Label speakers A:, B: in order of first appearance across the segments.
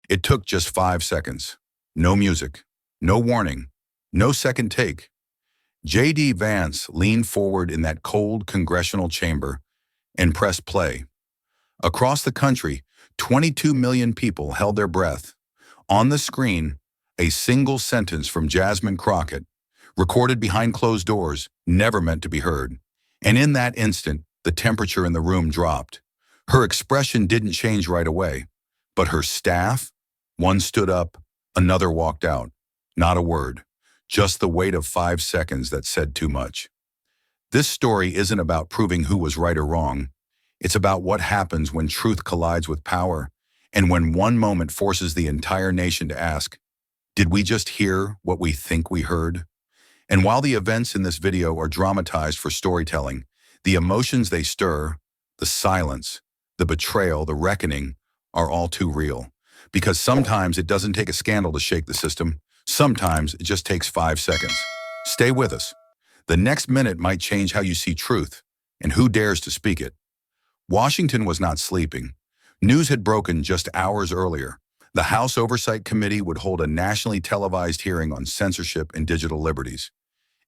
A: It took just 5 seconds. No music, no warning, no second take. J.D. Vance leaned forward in that cold congressional chamber and pressed play. Across the country, 22 million people held their breath. On the screen, a single sentence from Jasmine Crockett, recorded behind closed doors, never meant to be heard. And in that instant, the temperature in the room dropped. Her expression didn't change right away, but her staff, one stood up, another walked out. Not a word, just the weight of 5 seconds that said too much. This story isn't about proving who was right or wrong. It's about what happens when truth collides with power, and when one moment forces the entire nation to ask, did we just hear what we think we heard? And while the events in this video are dramatized for storytelling, the emotions they stir, the silence, the betrayal, the reckoning, are all too real. Because sometimes it doesn't take a scandal to shake the system. Sometimes it just takes 5 seconds. Stay with us. The next minute might change how you see truth and who dares to speak it. Washington was not sleeping. News had broken just hours earlier. The House Oversight Committee would hold a nationally televised hearing on censorship and digital liberties.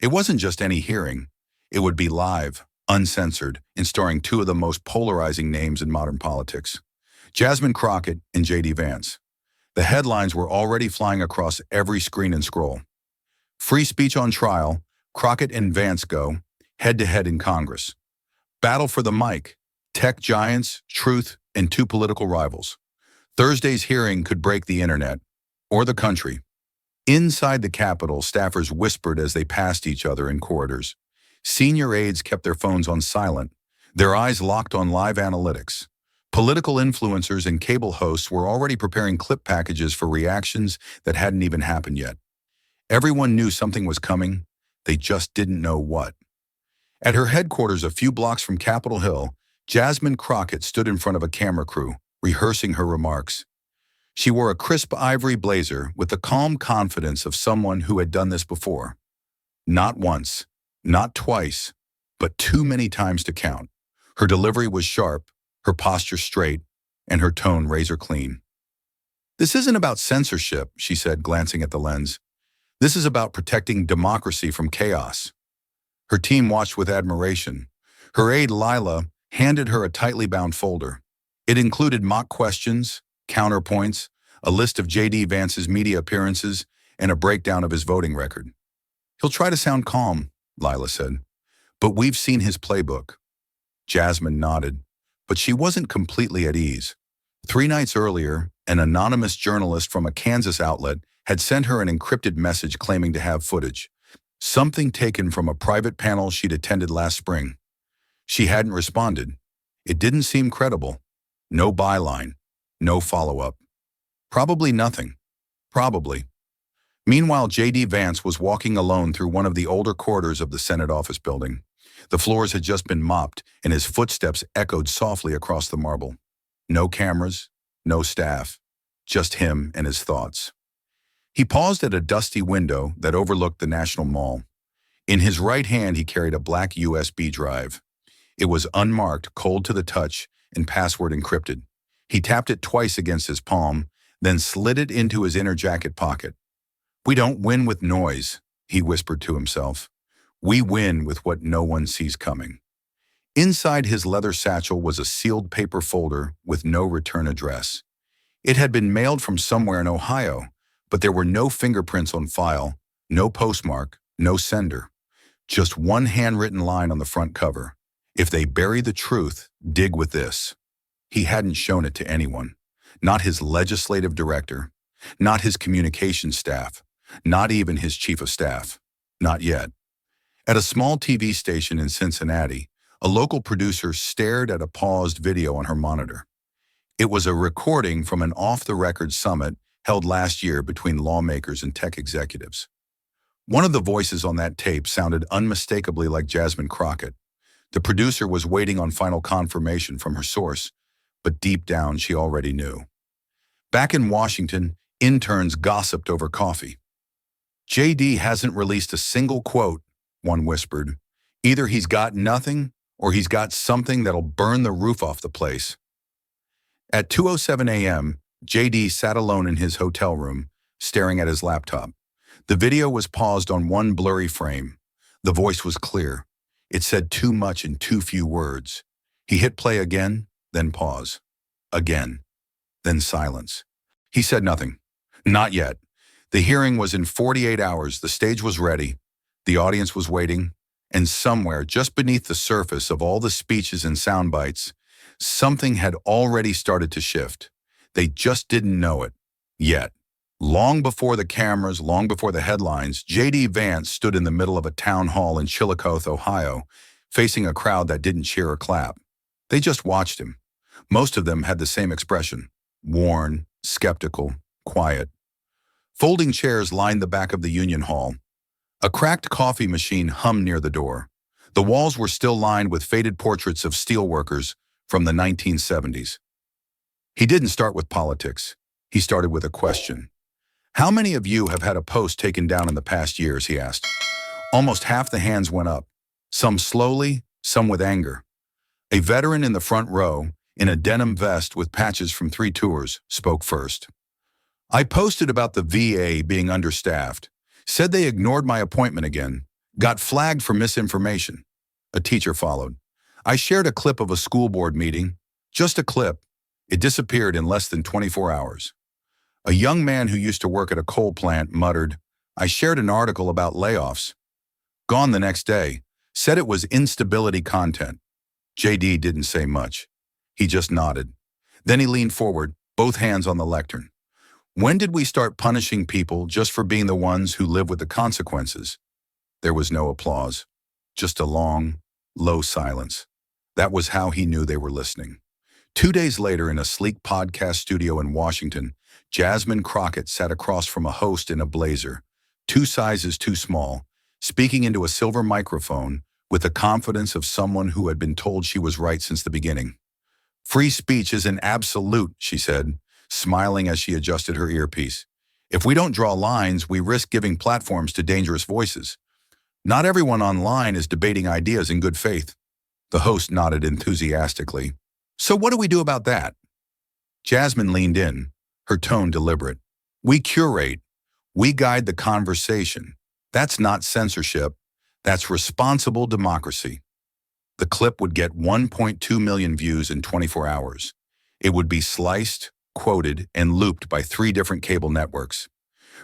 A: It wasn't just any hearing. It would be live, uncensored, and starring two of the most polarizing names in modern politics, Jasmine Crockett and J.D. Vance. The headlines were already flying across every screen and scroll. Free speech on trial, Crockett and Vance go head-to-head in Congress. Battle for the mic, tech giants, truth, and two political rivals. Thursday's hearing could break the internet, or the country. Inside the Capitol, staffers whispered as they passed each other in corridors. Senior aides kept their phones on silent, their eyes locked on live analytics. Political influencers and cable hosts were already preparing clip packages for reactions that hadn't even happened yet. Everyone knew something was coming, they just didn't know what. At her headquarters a few blocks from Capitol Hill, Jasmine Crockett stood in front of a camera crew, rehearsing her remarks. She wore a crisp ivory blazer with the calm confidence of someone who had done this before. Not once, not twice, but too many times to count. Her delivery was sharp, her posture straight, and her tone razor clean. "This isn't about censorship," she said, glancing at the lens. "This is about protecting democracy from chaos." Her team watched with admiration. Her aide, Lila, handed her a tightly bound folder. It included mock questions, counterpoints, a list of J.D. Vance's media appearances, and a breakdown of his voting record. "He'll try to sound calm," Lila said, "but we've seen his playbook." Jasmine nodded, but she wasn't completely at ease. 3 nights earlier, an anonymous journalist from a Kansas outlet had sent her an encrypted message claiming to have footage, something taken from a private panel she'd attended last spring. She hadn't responded. It didn't seem credible. No byline, no follow-up. Probably nothing. Probably. Meanwhile, J.D. Vance was walking alone through one of the older corridors of the Senate office building. The floors had just been mopped, and his footsteps echoed softly across the marble. No cameras, no staff, just him and his thoughts. He paused at a dusty window that overlooked the National Mall. In his right hand, he carried a black USB drive. It was unmarked, cold to the touch, and password encrypted. He tapped it twice against his palm, then slid it into his inner jacket pocket. "We don't win with noise," he whispered to himself. "We win with what no one sees coming." Inside his leather satchel was a sealed paper folder with no return address. It had been mailed from somewhere in Ohio, but there were no fingerprints on file, no postmark, no sender. Just one handwritten line on the front cover. "If they bury the truth, dig with this." He hadn't shown it to anyone. Not his legislative director, not his communications staff, not even his chief of staff. Not yet. At a small TV station in Cincinnati, a local producer stared at a paused video on her monitor. It was a recording from an off-the-record summit held last year between lawmakers and tech executives. One of the voices on that tape sounded unmistakably like Jasmine Crockett. The producer was waiting on final confirmation from her source, but deep down she already knew. Back in Washington, interns gossiped over coffee. "J.D. hasn't released a single quote," one whispered. "Either he's got nothing, or he's got something that'll burn the roof off the place." At 2:07 a.m., JD sat alone in his hotel room, staring at his laptop. The video was paused on one blurry frame. The voice was clear. It said too much in too few words. He hit play again, then pause. Again, then silence. He said nothing. Not yet. The hearing was in 48 hours. The stage was ready. The audience was waiting. And somewhere, just beneath the surface of all the speeches and sound bites, something had already started to shift. They just didn't know it. Yet. Long before the cameras, long before the headlines, J.D. Vance stood in the middle of a town hall in Chillicothe, Ohio, facing a crowd that didn't cheer or clap. They just watched him. Most of them had the same expression: worn, skeptical, quiet. Folding chairs lined the back of the Union Hall. A cracked coffee machine hummed near the door. The walls were still lined with faded portraits of steelworkers from the 1970s. He didn't start with politics. He started with a question. "How many of you have had a post taken down in the past years?" he asked. Almost half the hands went up, some slowly, some with anger. A veteran in the front row, in a denim vest with patches from 3 tours, spoke first. "I posted about the VA being understaffed, said they ignored my appointment again, got flagged for misinformation." A teacher followed. "I shared a clip of a school board meeting, just a clip. It disappeared in less than 24 hours. A young man who used to work at a coal plant muttered, 'I shared an article about layoffs.' Gone the next day, said it was instability content." JD didn't say much. He just nodded. Then he leaned forward, both hands on the lectern. "When did we start punishing people just for being the ones who live with the consequences?" There was no applause, just a long, low silence. That was how he knew they were listening. 2 days later, in a sleek podcast studio in Washington, Jasmine Crockett sat across from a host in a blazer, 2 sizes too small, speaking into a silver microphone with the confidence of someone who had been told she was right since the beginning. "Free speech is an absolute," she said, smiling as she adjusted her earpiece. "If we don't draw lines, we risk giving platforms to dangerous voices. Not everyone online is debating ideas in good faith." The host nodded enthusiastically. "So what do we do about that?" Jasmine leaned in, her tone deliberate. "We curate. We guide the conversation. That's not censorship. That's responsible democracy." The clip would get 1.2 million views in 24 hours. It would be sliced, quoted, and looped by 3 different cable networks.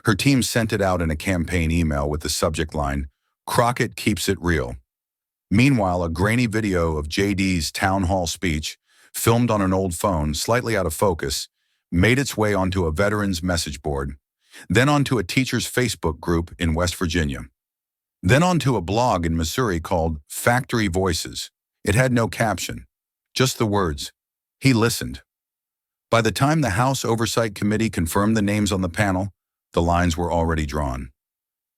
A: Her team sent it out in a campaign email with the subject line, "Crockett keeps it real." Meanwhile, a grainy video of JD's town hall speech, filmed on an old phone, slightly out of focus, made its way onto a veteran's message board, then onto a teacher's Facebook group in West Virginia, then onto a blog in Missouri called Factory Voices. It had no caption, just the words, "He listened." By the time the House Oversight Committee confirmed the names on the panel, the lines were already drawn.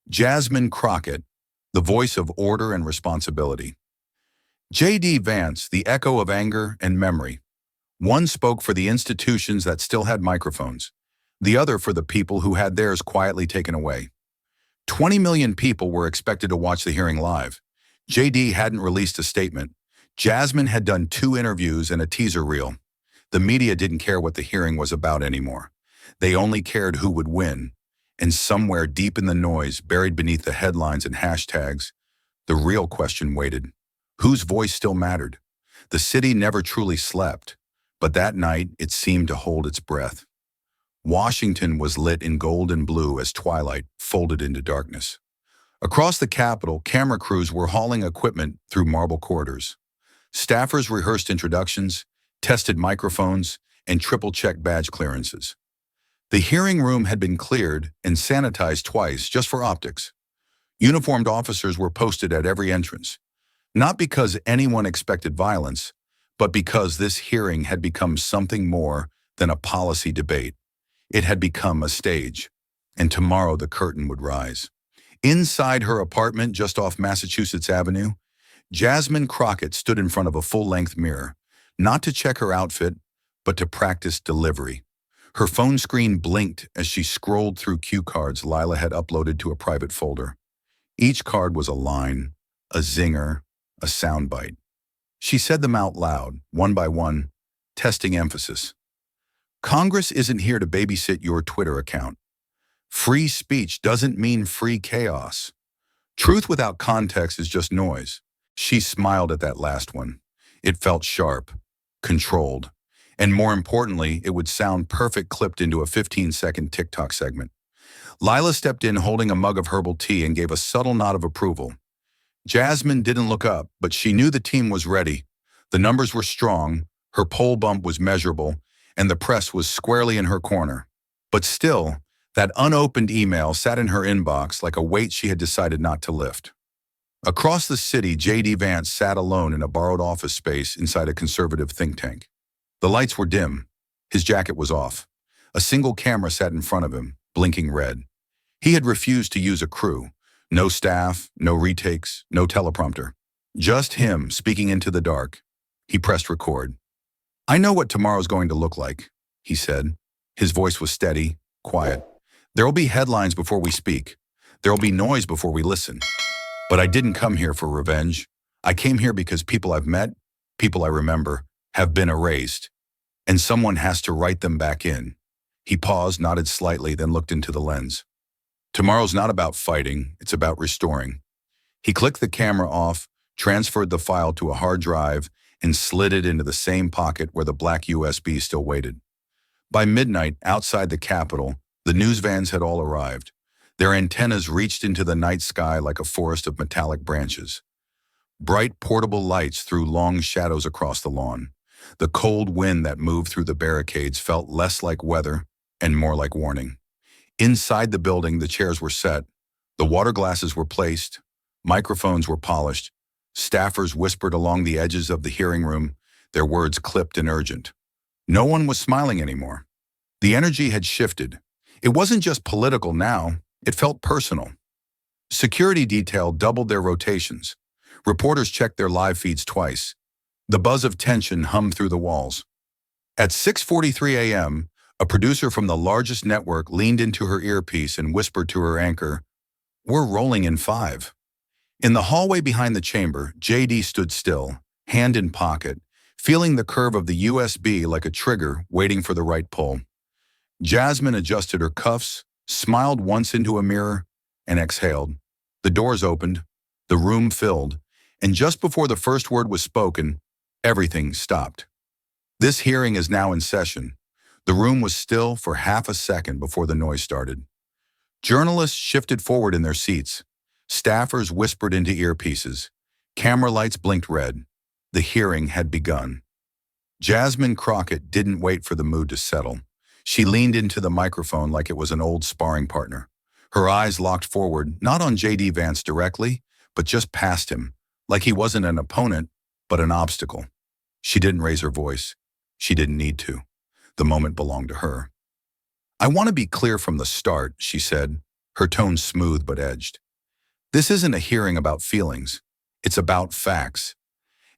A: Jasmine Crockett, the voice of order and responsibility. J.D. Vance, the echo of anger and memory. One spoke for the institutions that still had microphones, the other for the people who had theirs quietly taken away. 20 million people were expected to watch the hearing live. J.D. hadn't released a statement. Jasmine had done 2 interviews and a teaser reel. The media didn't care what the hearing was about anymore. They only cared who would win. And somewhere deep in the noise, buried beneath the headlines and hashtags, the real question waited. Whose voice still mattered? The city never truly slept, but that night it seemed to hold its breath. Washington was lit in gold and blue as twilight folded into darkness. Across the Capitol, camera crews were hauling equipment through marble corridors. Staffers rehearsed introductions, tested microphones, and triple-checked badge clearances. The hearing room had been cleared and sanitized twice just for optics. Uniformed officers were posted at every entrance, not because anyone expected violence, but because this hearing had become something more than a policy debate. It had become a stage, and tomorrow the curtain would rise. Inside her apartment just off Massachusetts Avenue, Jasmine Crockett stood in front of a full-length mirror, not to check her outfit, but to practice delivery. Her phone screen blinked as she scrolled through cue cards Lila had uploaded to a private folder. Each card was a line, a zinger, a soundbite. She said them out loud, one by one, testing emphasis. Congress isn't here to babysit your Twitter account. Free speech doesn't mean free chaos. Truth without context is just noise. She smiled at that last one. It felt sharp, controlled, and more importantly, it would sound perfect clipped into a 15-second TikTok segment. Lila stepped in holding a mug of herbal tea and gave a subtle nod of approval. Jasmine didn't look up, but she knew the team was ready. The numbers were strong, her poll bump was measurable, and the press was squarely in her corner. But still, that unopened email sat in her inbox like a weight she had decided not to lift. Across the city, J.D. Vance sat alone in a borrowed office space inside a conservative think tank. The lights were dim. His jacket was off. A single camera sat in front of him, blinking red. He had refused to use a crew. No staff, no retakes, no teleprompter. Just him speaking into the dark. He pressed record. "I know what tomorrow's going to look like," he said. His voice was steady, quiet. "There'll be headlines before we speak. There'll be noise before we listen. But I didn't come here for revenge. I came here because people I've met, people I remember, have been erased. And someone has to write them back in." He paused, nodded slightly, then looked into the lens. "Tomorrow's not about fighting, it's about restoring." He clicked the camera off, transferred the file to a hard drive, and slid it into the same pocket where the black USB still waited. By midnight, outside the Capitol, the news vans had all arrived. Their antennas reached into the night sky like a forest of metallic branches. Bright portable lights threw long shadows across the lawn. The cold wind that moved through the barricades felt less like weather and more like warning. Inside the building, the chairs were set. The water glasses were placed. Microphones were polished. Staffers whispered along the edges of the hearing room, their words clipped and urgent. No one was smiling anymore. The energy had shifted. It wasn't just political now, it felt personal. Security detail doubled their rotations. Reporters checked their live feeds twice. The buzz of tension hummed through the walls. At 6:43 a.m., a producer from the largest network leaned into her earpiece and whispered to her anchor, "We're rolling in 5. In the hallway behind the chamber, J.D. stood still, hand in pocket, feeling the curve of the USB like a trigger waiting for the right pull. Jasmine adjusted her cuffs, smiled once into a mirror, and exhaled. The doors opened, the room filled, and just before the first word was spoken, everything stopped. This hearing is now in session. The room was still for half a second before the noise started. Journalists shifted forward in their seats. Staffers whispered into earpieces. Camera lights blinked red. The hearing had begun. Jasmine Crockett didn't wait for the mood to settle. She leaned into the microphone like it was an old sparring partner. Her eyes locked forward, not on J.D. Vance directly, but just past him, like he wasn't an opponent, but an obstacle. She didn't raise her voice. She didn't need to. The moment belonged to her. "I want to be clear from the start," she said, her tone smooth but edged. "This isn't a hearing about feelings. It's about facts.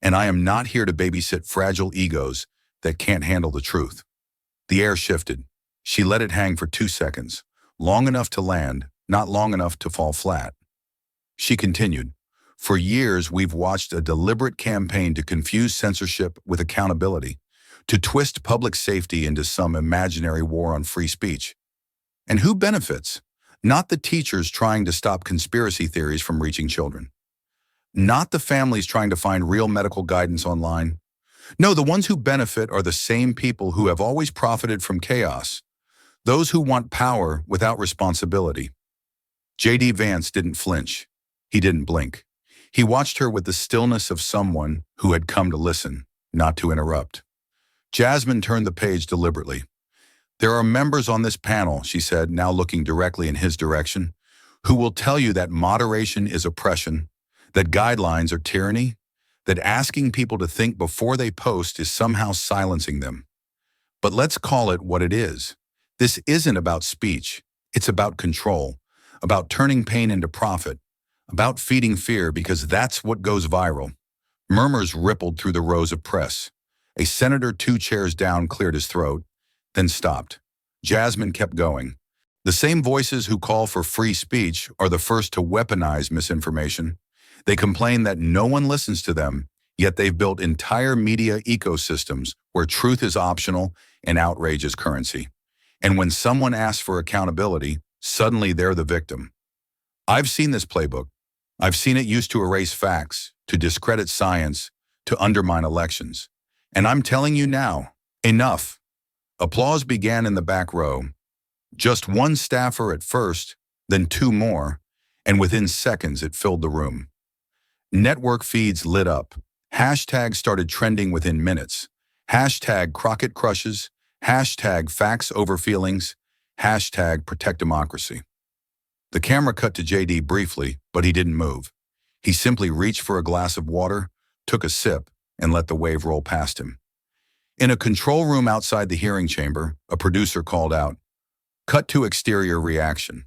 A: And I am not here to babysit fragile egos that can't handle the truth." The air shifted. She let it hang for 2 seconds, long enough to land, not long enough to fall flat. She continued, "For years, we've watched a deliberate campaign to confuse censorship with accountability, to twist public safety into some imaginary war on free speech. And who benefits? Not the teachers trying to stop conspiracy theories from reaching children. Not the families trying to find real medical guidance online. No, the ones who benefit are the same people who have always profited from chaos. Those who want power without responsibility." J.D. Vance didn't flinch. He didn't blink. He watched her with the stillness of someone who had come to listen, not to interrupt. Jasmine turned the page deliberately. "There are members on this panel," she said, now looking directly in his direction, "who will tell you that moderation is oppression, that guidelines are tyranny, that asking people to think before they post is somehow silencing them. But let's call it what it is. This isn't about speech. It's about control, about turning pain into profit, about feeding fear because that's what goes viral." Murmurs rippled through the rows of press. A senator 2 chairs down cleared his throat, then stopped. Jasmine kept going. "The same voices who call for free speech are the first to weaponize misinformation. They complain that no one listens to them, Yet they've built entire media ecosystems where truth is optional and outrage is currency. And when someone asks for accountability, suddenly they're the victim. I've seen this playbook. I've seen it used to erase facts, to discredit science, to undermine elections. And I'm telling you now, enough. Applause began in the back row. Just one staffer at first, then two more, and within seconds it filled the room. Network feeds lit up. Hashtags started trending within minutes. Hashtag Crockett crushes, hashtag facts over feelings, hashtag protect democracy. The camera cut to JD briefly, but he didn't move. He simply reached for a glass of water, took a sip, and let the wave roll past him. In a control room outside the hearing chamber, a producer called out, "Cut to exterior reaction."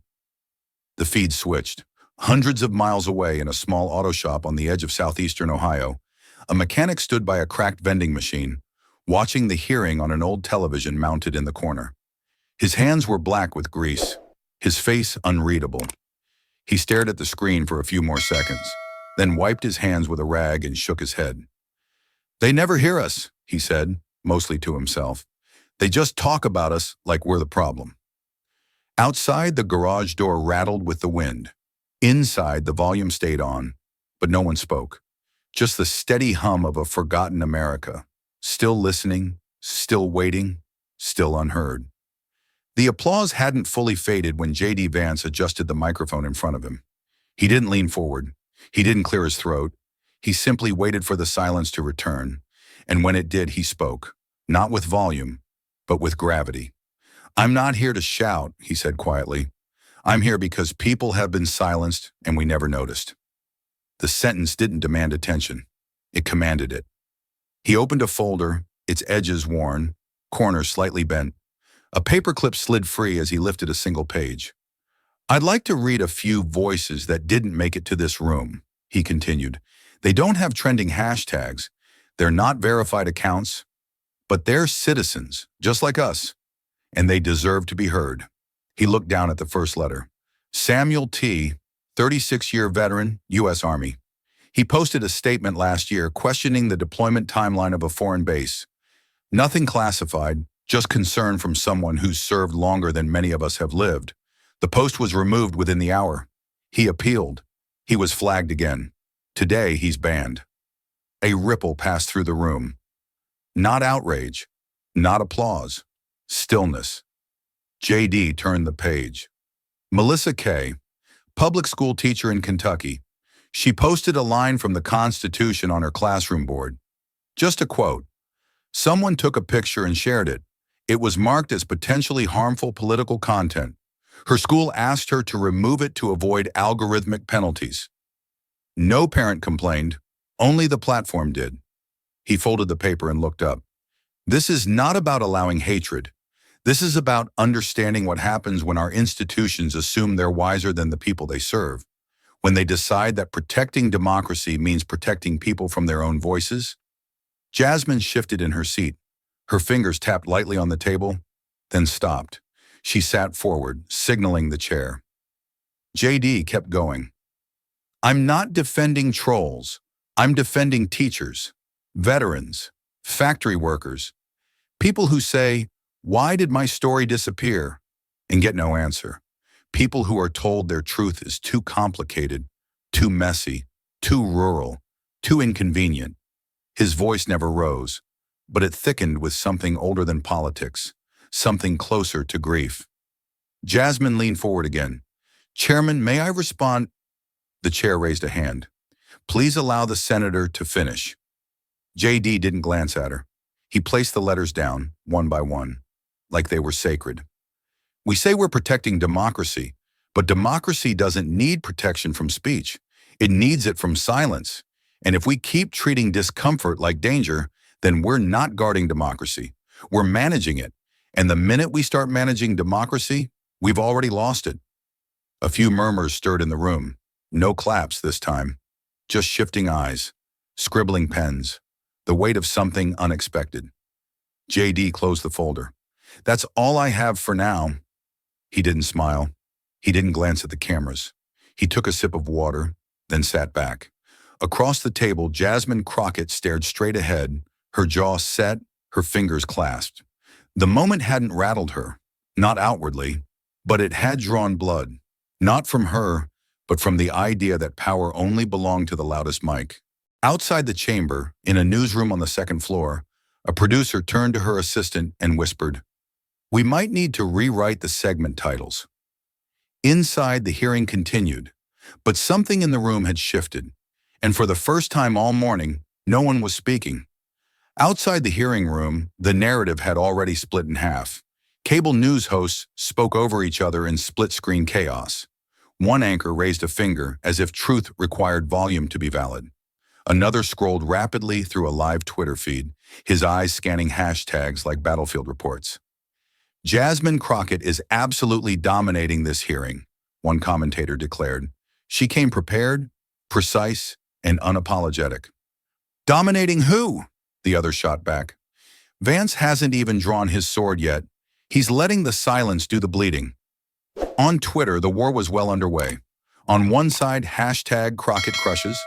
A: The feed switched. Hundreds of miles away in a small auto shop on the edge of southeastern Ohio, a mechanic stood by a cracked vending machine, watching the hearing on an old television mounted in the corner. His hands were black with grease, his face unreadable. He stared at the screen for a few more seconds, then wiped his hands with a rag and shook his head. "They never hear us," he said, mostly to himself. "They just talk about us like we're the problem." Outside, the garage door rattled with the wind. Inside, the volume stayed on, but no one spoke. Just the steady hum of a forgotten America, still listening, still waiting, still unheard. The applause hadn't fully faded when JD Vance adjusted the microphone in front of him. He didn't lean forward. He didn't clear his throat. He simply waited for the silence to return, and when it did, he spoke, not with volume, but with gravity. "I'm not here to shout," he said quietly. "I'm here because people have been silenced and we never noticed." The sentence didn't demand attention. It commanded it. He opened a folder, its edges worn, corners slightly bent. A paperclip slid free as he lifted a single page. "I'd like to read a few voices that didn't make it to this room," he continued. "They don't have trending hashtags. They're not verified accounts, but they're citizens, just like us, and they deserve to be heard." He looked down at the first letter. Samuel T., 36-year veteran, U.S. Army. He posted a statement last year questioning the deployment timeline of a foreign base. Nothing classified, just concern from someone who's served longer than many of us have lived. The post was removed within the hour. He appealed. He was flagged again. Today, he's banned. A ripple passed through the room. Not outrage, not applause, stillness. JD turned the page. Melissa K., public school teacher in Kentucky. She posted a line from the Constitution on her classroom board. Just a quote. Someone took a picture and shared it. It was marked as potentially harmful political content. Her school asked her to remove it to avoid algorithmic penalties. No parent complained, only the platform did. He folded the paper and looked up. This is not about allowing hatred. This is about understanding what happens when our institutions assume they're wiser than the people they serve. When they decide that protecting democracy means protecting people from their own voices. Jasmine shifted in her seat. Her fingers tapped lightly on the table, then stopped. She sat forward, signaling the chair. JD kept going. I'm not defending trolls. I'm defending teachers, veterans, factory workers, people who say, "Why did my story disappear?" and get no answer. People who are told their truth is too complicated, too messy, too rural, too inconvenient. His voice never rose, but it thickened with something older than politics, something closer to grief. Jasmine leaned forward again. Chairman, may I respond? The chair raised a hand. Please allow the senator to finish. JD didn't glance at her. He placed the letters down, one by one, like they were sacred. We say we're protecting democracy, but democracy doesn't need protection from speech. It needs it from silence. And if we keep treating discomfort like danger, then we're not guarding democracy. We're managing it. And the minute we start managing democracy, we've already lost it. A few murmurs stirred in the room. No claps this time. Just shifting eyes, scribbling pens, the weight of something unexpected. JD closed the folder. That's all I have for now. He didn't smile. He didn't glance at the cameras. He took a sip of water, then sat back. Across the table, Jasmine Crockett stared straight ahead, her jaw set, her fingers clasped. The moment hadn't rattled her, not outwardly, but it had drawn blood. Not from her, but from the idea that power only belonged to the loudest mic. Outside the chamber, in a newsroom on the second floor, a producer turned to her assistant and whispered, "We might need to rewrite the segment titles." Inside, the hearing continued, but something in the room had shifted, and for the first time all morning, no one was speaking. Outside the hearing room, the narrative had already split in half. Cable news hosts spoke over each other in split-screen chaos. One anchor raised a finger as if truth required volume to be valid. Another scrolled rapidly through a live Twitter feed, his eyes scanning hashtags like battlefield reports. "Jasmine Crockett is absolutely dominating this hearing," one commentator declared. "She came prepared, precise, and unapologetic." "Dominating who?" the other shot back. "Vance hasn't even drawn his sword yet. He's letting the silence do the bleeding." On Twitter, the war was well underway. On one side, hashtag Crockett crushes.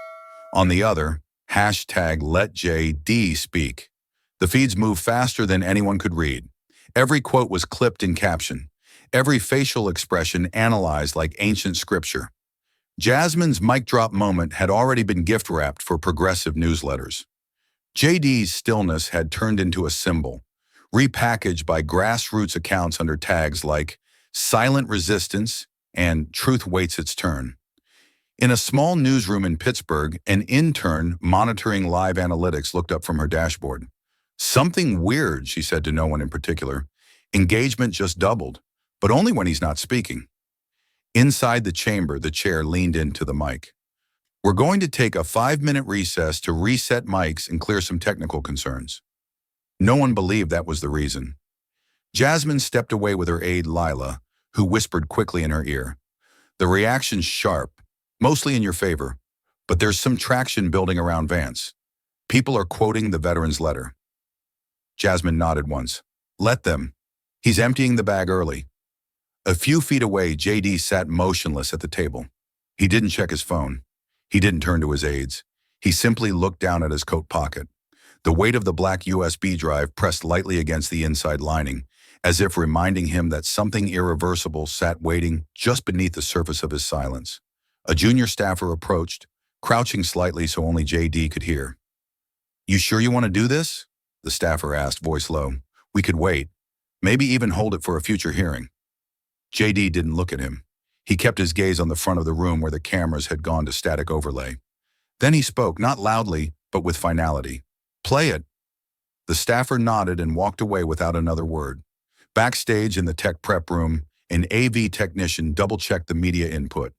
A: On the other, hashtag let JD speak. The feeds moved faster than anyone could read. Every quote was clipped in caption. Every facial expression analyzed like ancient scripture. Jasmine's mic drop moment had already been gift-wrapped for progressive newsletters. JD's stillness had turned into a symbol, repackaged by grassroots accounts under tags like "Silent Resistance" and "Truth Waits Its Turn." In a small newsroom in Pittsburgh, an intern monitoring live analytics looked up from her dashboard. "Something weird," she said to no one in particular. "Engagement just doubled, but only when he's not speaking." Inside the chamber, the chair leaned into the mic. "We're going to take a 5-minute recess to reset mics and clear some technical concerns." No one believed that was the reason. Jasmine stepped away with her aide Lila, who whispered quickly in her ear, "The reaction's sharp, mostly in your favor, but there's some traction building around Vance. People are quoting the veteran's letter." Jasmine nodded once. "Let them. He's emptying the bag early." A few feet away, JD sat motionless at the table. He didn't check his phone. He didn't turn to his aides. He simply looked down at his coat pocket. The weight of the black USB drive pressed lightly against the inside lining, as if reminding him that something irreversible sat waiting just beneath the surface of his silence. A junior staffer approached, crouching slightly so only JD could hear. "You sure you want to do this?" the staffer asked, voice low. "We could wait. Maybe even hold it for a future hearing." JD didn't look at him. He kept his gaze on the front of the room where the cameras had gone to static overlay. Then he spoke, not loudly, but with finality. "Play it." The staffer nodded and walked away without another word. Backstage in the tech prep room, an AV technician double-checked the media input.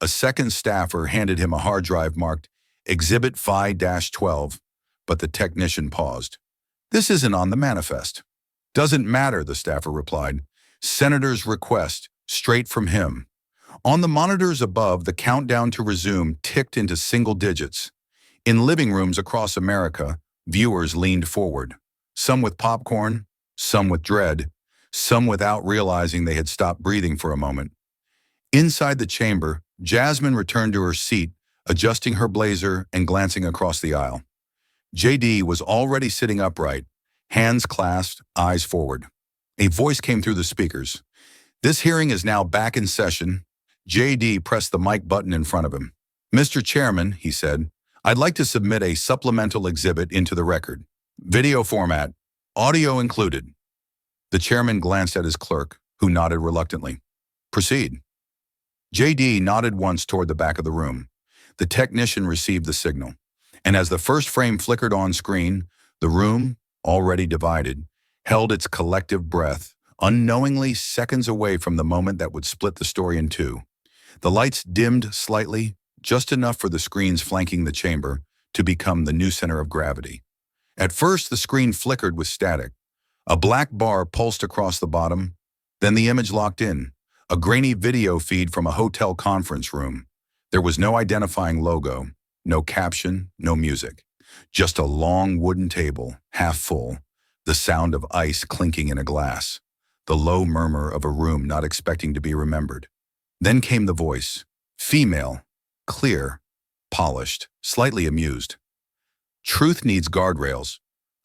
A: A second staffer handed him a hard drive marked Exhibit Phi-12, but the technician paused. "This isn't on the manifest." "Doesn't matter," the staffer replied. "Senator's request, straight from him." On the monitors above, the countdown to resume ticked into single digits. In living rooms across America, viewers leaned forward, some with popcorn, some with dread, some without realizing they had stopped breathing for a moment. Inside the chamber, Jasmine returned to her seat, adjusting her blazer and glancing across the aisle. JD was already sitting upright, hands clasped, eyes forward. A voice came through the speakers. "This hearing is now back in session." JD pressed the mic button in front of him. "Mr. Chairman," he said, "I'd like to submit a supplemental exhibit into the record. Video format, audio included." The chairman glanced at his clerk, who nodded reluctantly. "Proceed." JD nodded once toward the back of the room. The technician received the signal, and as the first frame flickered on screen, the room, already divided, held its collective breath, unknowingly seconds away from the moment that would split the story in two. The lights dimmed slightly, just enough for the screens flanking the chamber to become the new center of gravity. At first, the screen flickered with static. A black bar pulsed across the bottom, then the image locked in, a grainy video feed from a hotel conference room. There was no identifying logo, no caption, no music. Just a long wooden table, half full, the sound of ice clinking in a glass, the low murmur of a room not expecting to be remembered. Then came the voice, female, clear, polished, slightly amused. Truth needs guardrails,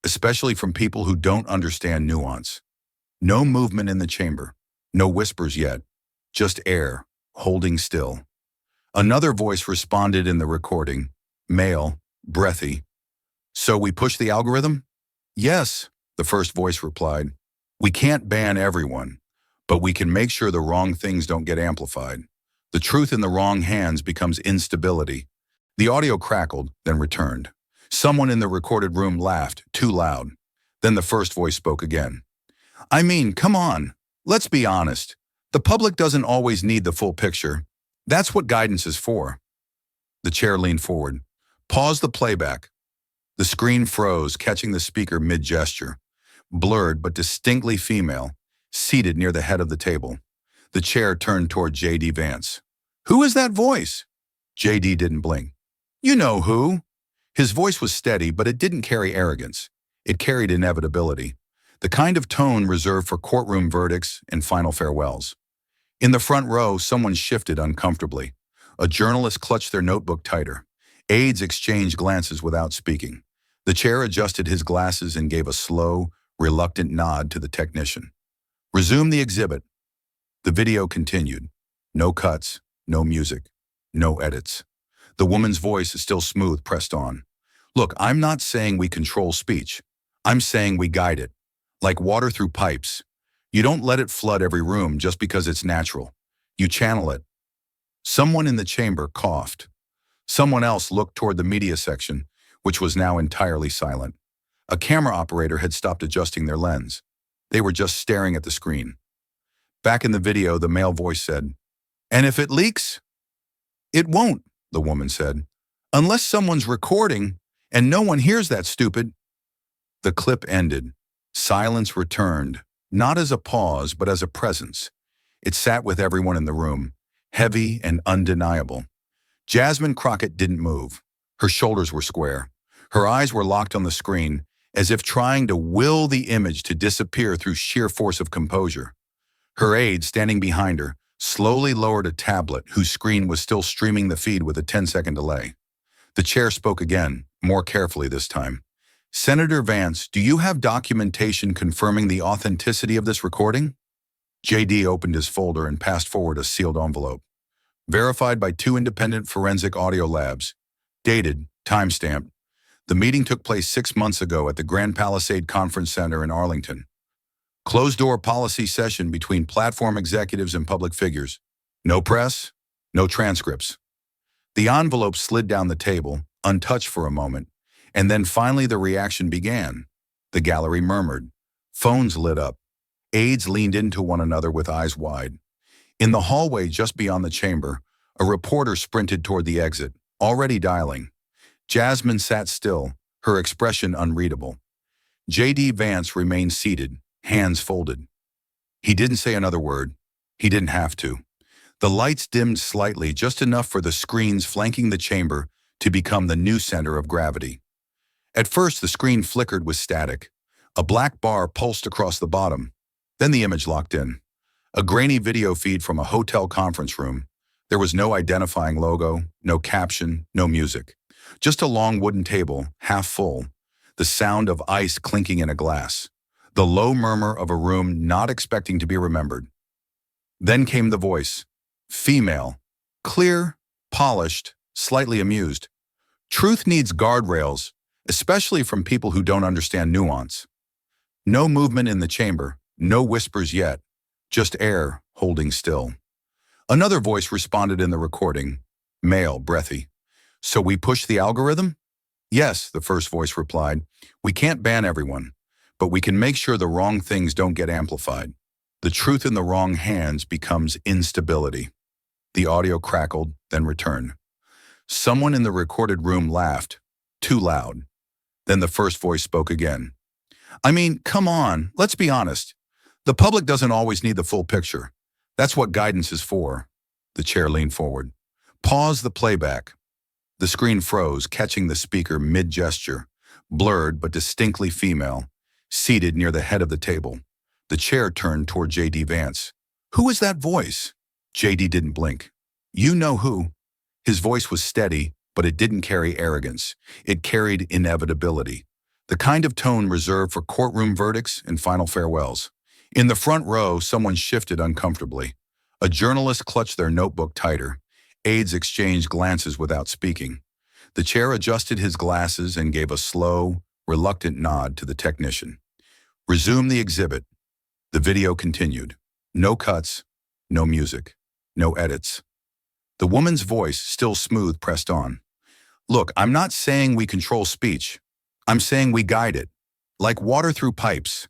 A: especially from people who don't understand nuance. No movement in the chamber. No whispers yet. Just air, holding still. Another voice responded in the recording, male, breathy. So we push the algorithm? Yes, the first voice replied. We can't ban everyone, but we can make sure the wrong things don't get amplified. The truth in the wrong hands becomes instability. The audio crackled, then returned. Someone in the recorded room laughed, too loud. Then the first voice spoke again. I mean, come on, let's be honest. The public doesn't always need the full picture. That's what guidance is for. The chair leaned forward. Pause the playback. The screen froze, catching the speaker mid-gesture. Blurred but distinctly female, seated near the head of the table. The chair turned toward J.D. Vance. Who is that voice? J.D. didn't blink. You know who. His voice was steady, but it didn't carry arrogance. It carried inevitability, the kind of tone reserved for courtroom verdicts and final farewells. In the front row, someone shifted uncomfortably. A journalist clutched their notebook tighter. Aides exchanged glances without speaking. The chair adjusted his glasses and gave a slow, reluctant nod to the technician. Resume the exhibit. The video continued. No cuts, no music, no edits. The woman's voice, still smooth, pressed on. Look, I'm not saying we control speech. I'm saying we guide it. Like water through pipes. You don't let it flood every room just because it's natural. You channel it. Someone in the chamber coughed. Someone else looked toward the media section, which was now entirely silent. A camera operator had stopped adjusting their lens. They were just staring at the screen. Back in the video, the male voice said, And if it leaks? It won't, the woman said. Unless someone's recording, and no one hears that stupid. The clip ended. Silence returned, not as a pause, but as a presence. It sat with everyone in the room, heavy and undeniable. Jasmine Crockett didn't move. Her shoulders were square. Her eyes were locked on the screen, as if trying to will the image to disappear through sheer force of composure. Her aide, standing behind her, slowly lowered a tablet whose screen was still streaming the feed with a 10-second delay. The chair spoke again, more carefully this time. Senator Vance, do you have documentation confirming the authenticity of this recording? J.D. opened his folder and passed forward a sealed envelope. Verified by 2 independent forensic audio labs. Dated, timestamped. The meeting took place 6 months ago at the Grand Palisade Conference Center in Arlington. Closed-door policy session between platform executives and public figures. No press, no transcripts. The envelope slid down the table, untouched for a moment, and then finally the reaction began. The gallery murmured. Phones lit up. Aides leaned into one another with eyes wide. In the hallway just beyond the chamber, a reporter sprinted toward the exit, already dialing. Jasmine sat still, her expression unreadable. J.D. Vance remained seated, hands folded. He didn't say another word. He didn't have to. The lights dimmed slightly, just enough for the screens flanking the chamber to become the new center of gravity. At first, the screen flickered with static. A black bar pulsed across the bottom. Then the image locked in. A grainy video feed from a hotel conference room. There was no identifying logo, no caption, no music. Just a long wooden table, half full. The sound of ice clinking in a glass. The low murmur of a room not expecting to be remembered. Then came the voice. Female. Clear, polished, slightly amused. Truth needs guardrails, especially from people who don't understand nuance. No movement in the chamber, no whispers yet, just air holding still. Another voice responded in the recording, male, breathy. So we push the algorithm? Yes, the first voice replied. We can't ban everyone, but we can make sure the wrong things don't get amplified. The truth in the wrong hands becomes instability. The audio crackled, then returned. Someone in the recorded room laughed, too loud. Then the first voice spoke again. I mean, come on, let's be honest. The public doesn't always need the full picture. That's what guidance is for. The chair leaned forward. Pause the playback. The screen froze, catching the speaker mid-gesture, blurred but distinctly female, seated near the head of the table. The chair turned toward J.D. Vance. Who is that voice? J.D. didn't blink. You know who. His voice was steady, but it didn't carry arrogance. It carried inevitability, the kind of tone reserved for courtroom verdicts and final farewells. In the front row, someone shifted uncomfortably. A journalist clutched their notebook tighter. Aides exchanged glances without speaking. The chair adjusted his glasses and gave a slow, reluctant nod to the technician. Resume the exhibit. The video continued. No cuts, no music, no edits. The woman's voice, still smooth, pressed on. Look, I'm not saying we control speech. I'm saying we guide it, like water through pipes.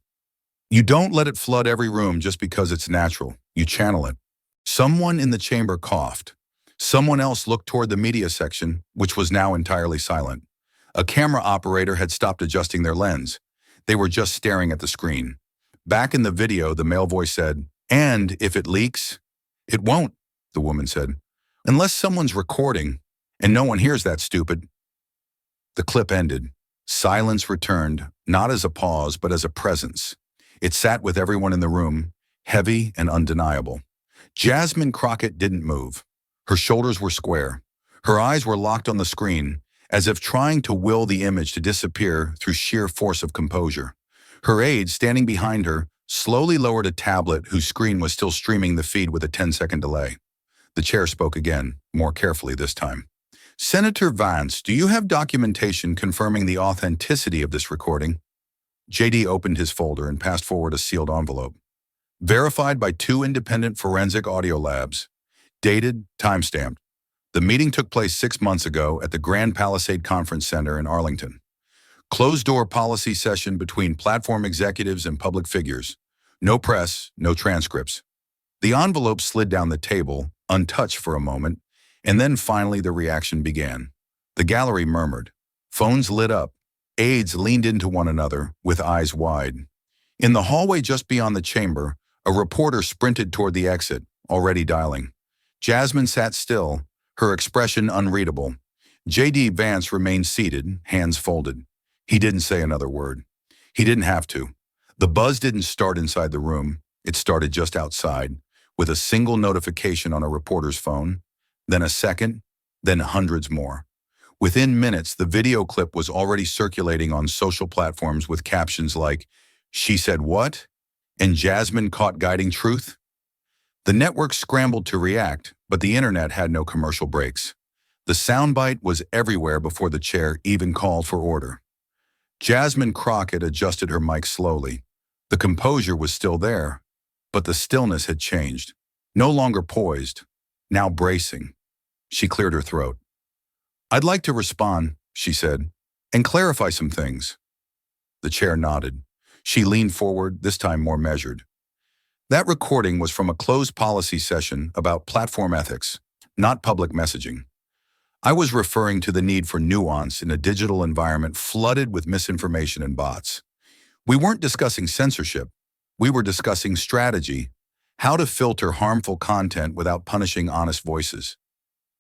A: You don't let it flood every room just because it's natural. You channel it. Someone in the chamber coughed. Someone else looked toward the media section, which was now entirely silent. A camera operator had stopped adjusting their lens. They were just staring at the screen. Back in the video, the male voice said, "And if it leaks?" "It won't," the woman said. "Unless someone's recording, and no one hears that, stupid." The clip ended. Silence returned, not as a pause, but as a presence. It sat with everyone in the room, heavy and undeniable. Jasmine Crockett didn't move. Her shoulders were square. Her eyes were locked on the screen, as if trying to will the image to disappear through sheer force of composure. Her aide, standing behind her, slowly lowered a tablet whose screen was still streaming the feed with a 10-second delay. The chair spoke again, more carefully this time. "Senator Vance, do you have documentation confirming the authenticity of this recording?" JD opened his folder and passed forward a sealed envelope. "Verified by 2 independent forensic audio labs. Dated, timestamped. The meeting took place 6 months ago at the Grand Palisade Conference Center in Arlington. Closed-door policy session between platform executives and public figures. No press, no transcripts." The envelope slid down the table, untouched for a moment, and then finally the reaction began. The gallery murmured. Phones lit up. Aides leaned into one another, with eyes wide. In the hallway just beyond the chamber, a reporter sprinted toward the exit, already dialing. Jasmine sat still, her expression unreadable. J.D. Vance remained seated, hands folded. He didn't say another word. He didn't have to. The buzz didn't start inside the room. It started just outside, with a single notification on a reporter's phone, then a second, then hundreds more. Within minutes, the video clip was already circulating on social platforms with captions like, "She said what?" and "Jasmine caught guiding truth." The network scrambled to react, but the internet had no commercial breaks. The soundbite was everywhere before the chair even called for order. Jasmine Crockett adjusted her mic slowly. The composure was still there, but the stillness had changed. No longer poised, now bracing. She cleared her throat. "I'd like to respond," she said, "and clarify some things." The chair nodded. She leaned forward, this time more measured. "That recording was from a closed policy session about platform ethics, not public messaging. I was referring to the need for nuance in a digital environment flooded with misinformation and bots. We weren't discussing censorship. We were discussing strategy, how to filter harmful content without punishing honest voices."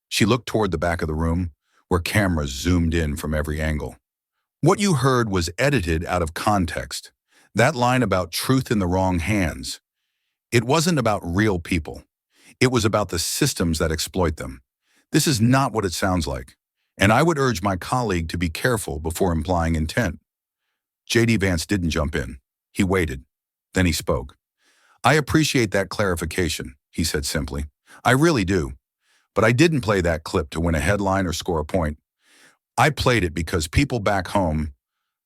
A: She looked toward the back of the room, where cameras zoomed in from every angle. "What you heard was edited out of context. That line about truth in the wrong hands. It wasn't about real people. It was about the systems that exploit them. This is not what it sounds like, and I would urge my colleague to be careful before implying intent." J.D. Vance didn't jump in. He waited. Then he spoke. "I appreciate that clarification," he said simply. "I really do. But I didn't play that clip to win a headline or score a point. I played it because people back home,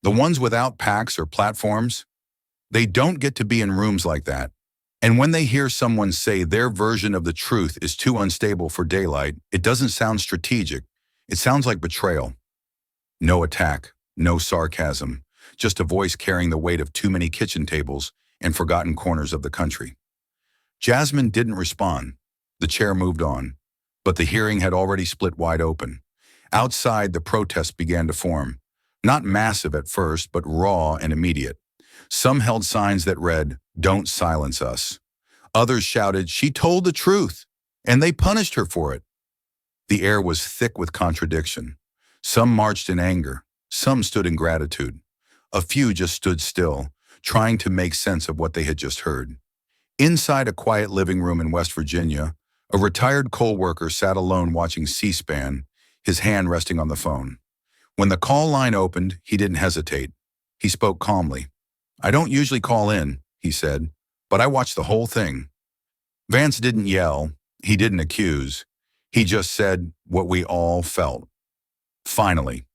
A: the ones without PACs or platforms, they don't get to be in rooms like that. And when they hear someone say their version of the truth is too unstable for daylight, it doesn't sound strategic. It sounds like betrayal. No attack, no sarcasm, just a voice carrying the weight of too many kitchen tables and forgotten corners of the country." Jasmine didn't respond. The chair moved on, but the hearing had already split wide open. Outside, the protests began to form. Not massive at first, but raw and immediate. Some held signs that read, "Don't silence us." Others shouted, "She told the truth," and they punished her for it. The air was thick with contradiction. Some marched in anger. Some stood in gratitude. A few just stood still, trying to make sense of what they had just heard. Inside a quiet living room in West Virginia, a retired coal worker sat alone watching C-SPAN, his hand resting on the phone. When the call line opened, he didn't hesitate. He spoke calmly. "I don't usually call in," he said, "but I watched the whole thing." Vance didn't yell. He didn't accuse. He just said what we all felt. Finally.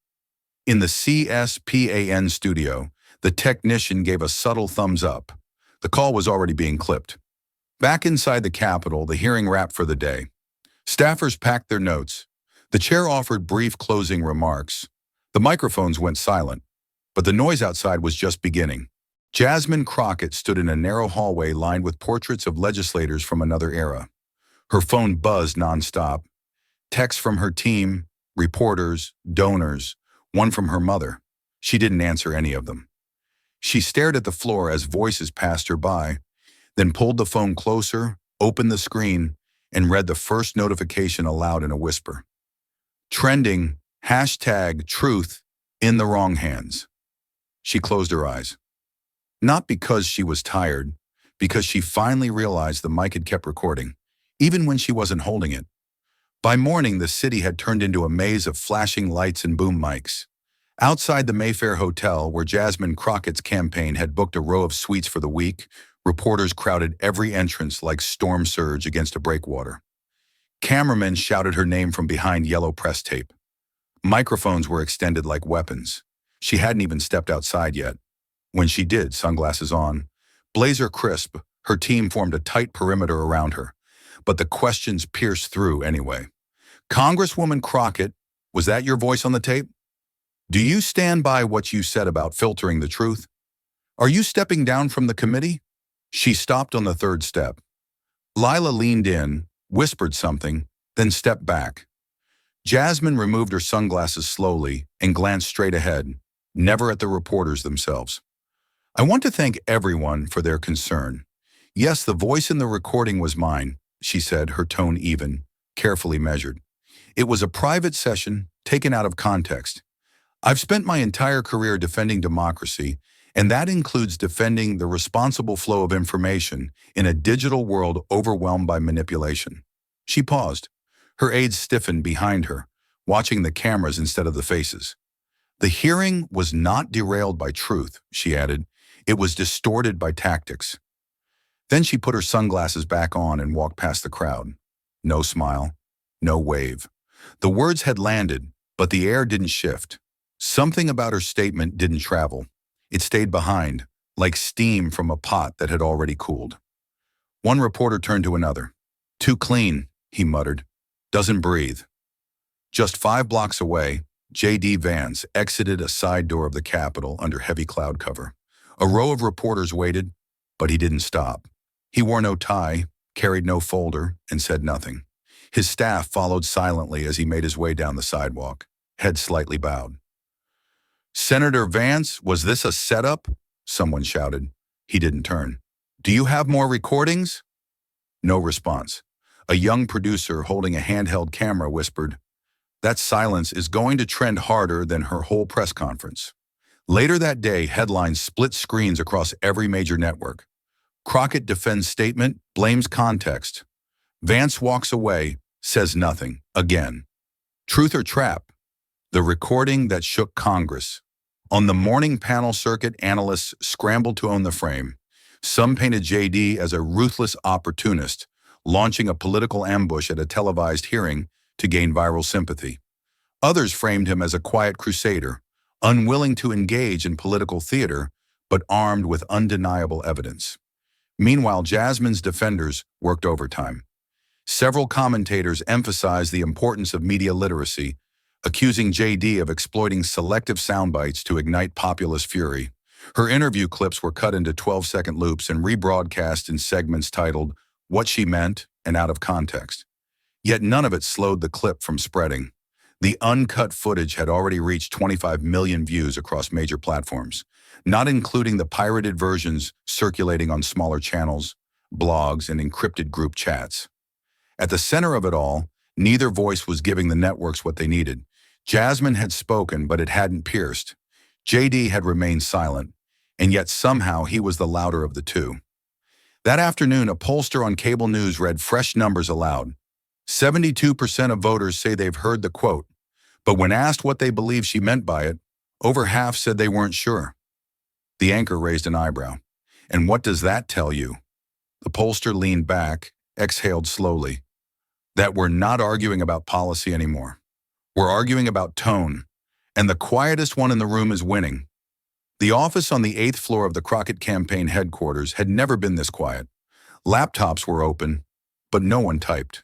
A: In the CSPAN studio, the technician gave a subtle thumbs up. The call was already being clipped. Back inside the Capitol, the hearing wrapped for the day. Staffers packed their notes. The chair offered brief closing remarks. The microphones went silent, but the noise outside was just beginning. Jasmine Crockett stood in a narrow hallway lined with portraits of legislators from another era. Her phone buzzed nonstop. Texts from her team, reporters, donors, one from her mother. She didn't answer any of them. She stared at the floor as voices passed her by, then pulled the phone closer, opened the screen, and read the first notification aloud in a whisper. Trending, #truth, in the wrong hands. She closed her eyes. Not because she was tired, because she finally realized the mic had kept recording, even when she wasn't holding it. By morning, the city had turned into a maze of flashing lights and boom mics. Outside the Mayfair Hotel, where Jasmine Crockett's campaign had booked a row of suites for the week, reporters crowded every entrance like storm surge against a breakwater. Cameramen shouted her name from behind yellow press tape. Microphones were extended like weapons. She hadn't even stepped outside yet. When she did, sunglasses on, blazer crisp, her team formed a tight perimeter around her. But the questions pierced through anyway. "Congresswoman Crockett, was that your voice on the tape? Do you stand by what you said about filtering the truth? Are you stepping down from the committee?" She stopped on the third step. Lila leaned in, whispered something, then stepped back. Jasmine removed her sunglasses slowly and glanced straight ahead, never at the reporters themselves. "I want to thank everyone for their concern. Yes, the voice in the recording was mine," she said, her tone even, carefully measured. "It was a private session, taken out of context. I've spent my entire career defending democracy, and that includes defending the responsible flow of information in a digital world overwhelmed by manipulation." She paused. Her aides stiffened behind her, watching the cameras instead of the faces. "The hearing was not derailed by truth," she added. "It was distorted by tactics." Then she put her sunglasses back on and walked past the crowd. No smile, no wave. The words had landed, but the air didn't shift. Something about her statement didn't travel. It stayed behind, like steam from a pot that had already cooled. One reporter turned to another. "Too clean," he muttered. "Doesn't breathe." Just 5 blocks away, J.D. Vance exited a side door of the Capitol under heavy cloud cover. A row of reporters waited, but he didn't stop. He wore no tie, carried no folder, and said nothing. His staff followed silently as he made his way down the sidewalk, head slightly bowed. "Senator Vance, was this a setup?" someone shouted. He didn't turn. "Do you have more recordings?" No response. A young producer holding a handheld camera whispered, "That silence is going to trend harder than her whole press conference." Later that day, headlines split screens across every major network. Crockett defends statement, blames context. Vance walks away, says nothing, again. Truth or trap? The recording that shook Congress. On the morning panel circuit, analysts scrambled to own the frame. Some painted JD as a ruthless opportunist, launching a political ambush at a televised hearing to gain viral sympathy. Others framed him as a quiet crusader, unwilling to engage in political theater, but armed with undeniable evidence. Meanwhile, Jasmine's defenders worked overtime. Several commentators emphasized the importance of media literacy, accusing JD of exploiting selective soundbites to ignite populist fury. Her interview clips were cut into 12-second loops and rebroadcast in segments titled "What She Meant" and "Out of Context." Yet none of it slowed the clip from spreading. The uncut footage had already reached 25 million views across major platforms, not including the pirated versions circulating on smaller channels, blogs, and encrypted group chats. At the center of it all, neither voice was giving the networks what they needed. Jasmine had spoken, but it hadn't pierced. JD had remained silent, and yet somehow he was the louder of the two. That afternoon, a pollster on cable news read fresh numbers aloud. 72% of voters say they've heard the quote. But when asked what they believed she meant by it, over half said they weren't sure. The anchor raised an eyebrow. And what does that tell you? The pollster leaned back, exhaled slowly. That we're not arguing about policy anymore. We're arguing about tone. And the quietest one in the room is winning. The office on the 8th floor of the Crockett campaign headquarters had never been this quiet. Laptops were open, but no one typed.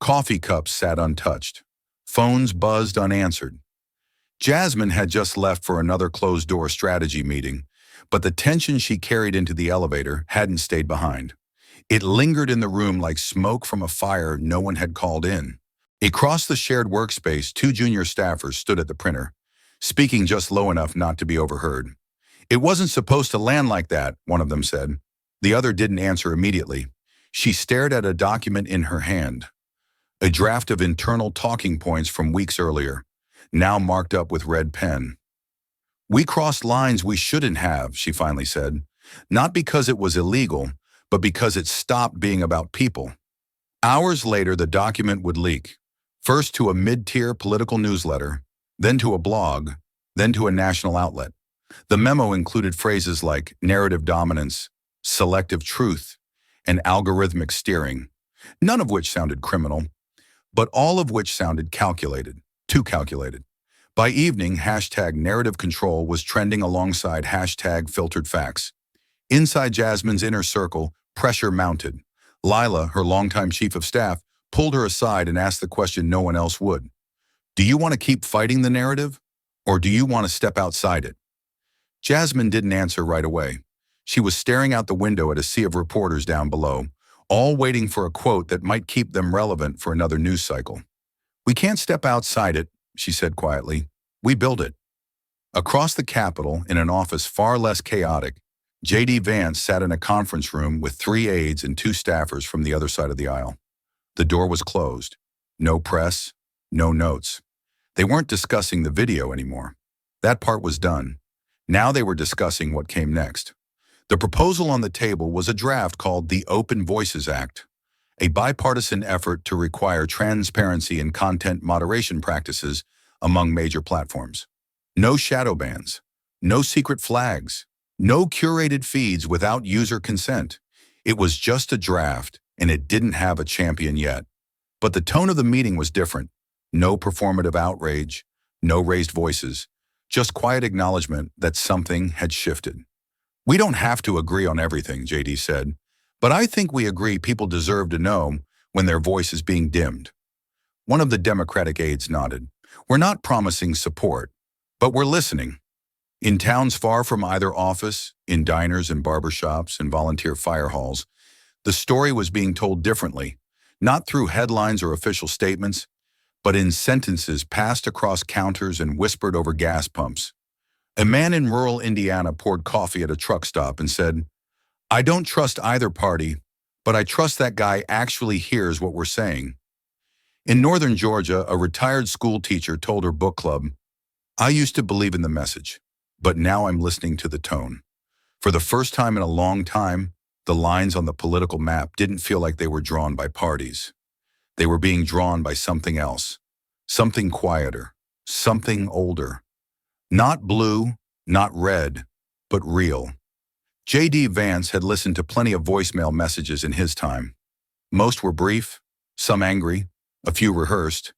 A: Coffee cups sat untouched. Phones buzzed unanswered. Jasmine had just left for another closed-door strategy meeting, but the tension she carried into the elevator hadn't stayed behind. It lingered in the room like smoke from a fire no one had called in. Across the shared workspace, 2 junior staffers stood at the printer, speaking just low enough not to be overheard. "It wasn't supposed to land like that," one of them said. The other didn't answer immediately. She stared at a document in her hand, a draft of internal talking points from weeks earlier, now marked up with red pen. "We crossed lines we shouldn't have," she finally said, "not because it was illegal, but because it stopped being about people." Hours later, the document would leak, first to a mid-tier political newsletter, then to a blog, then to a national outlet. The memo included phrases like narrative dominance, selective truth, and algorithmic steering, none of which sounded criminal, but all of which sounded calculated, too calculated. By evening, hashtag narrative control was trending alongside hashtag filtered facts. Inside Jasmine's inner circle, pressure mounted. Lila, her longtime chief of staff, pulled her aside and asked the question no one else would. "Do you want to keep fighting the narrative, or do you want to step outside it?" Jasmine didn't answer right away. She was staring out the window at a sea of reporters down below, all waiting for a quote that might keep them relevant for another news cycle. "We can't step outside it," she said quietly. "We build it." Across the Capitol, in an office far less chaotic, J.D. Vance sat in a conference room with 3 aides and 2 staffers from the other side of the aisle. The door was closed. No press, no notes. They weren't discussing the video anymore. That part was done. Now they were discussing what came next. The proposal on the table was a draft called the Open Voices Act, a bipartisan effort to require transparency in content moderation practices among major platforms. No shadow bans, no secret flags, no curated feeds without user consent. It was just a draft, and it didn't have a champion yet. But the tone of the meeting was different. No performative outrage, no raised voices, just quiet acknowledgement that something had shifted. "We don't have to agree on everything," JD said, "but I think we agree people deserve to know when their voice is being dimmed." One of the Democratic aides nodded. "We're not promising support, but we're listening." In towns far from either office, in diners and barbershops and volunteer fire halls, the story was being told differently, not through headlines or official statements, but in sentences passed across counters and whispered over gas pumps. A man in rural Indiana poured coffee at a truck stop and said, "I don't trust either party, but I trust that guy actually hears what we're saying." In northern Georgia, a retired school teacher told her book club, "I used to believe in the message, but now I'm listening to the tone." For the first time in a long time, the lines on the political map didn't feel like they were drawn by parties. They were being drawn by something else, something quieter, something older. Not blue, not red, but real. J.D. Vance had listened to plenty of voicemail messages in his time. Most were brief, some angry, a few rehearsed,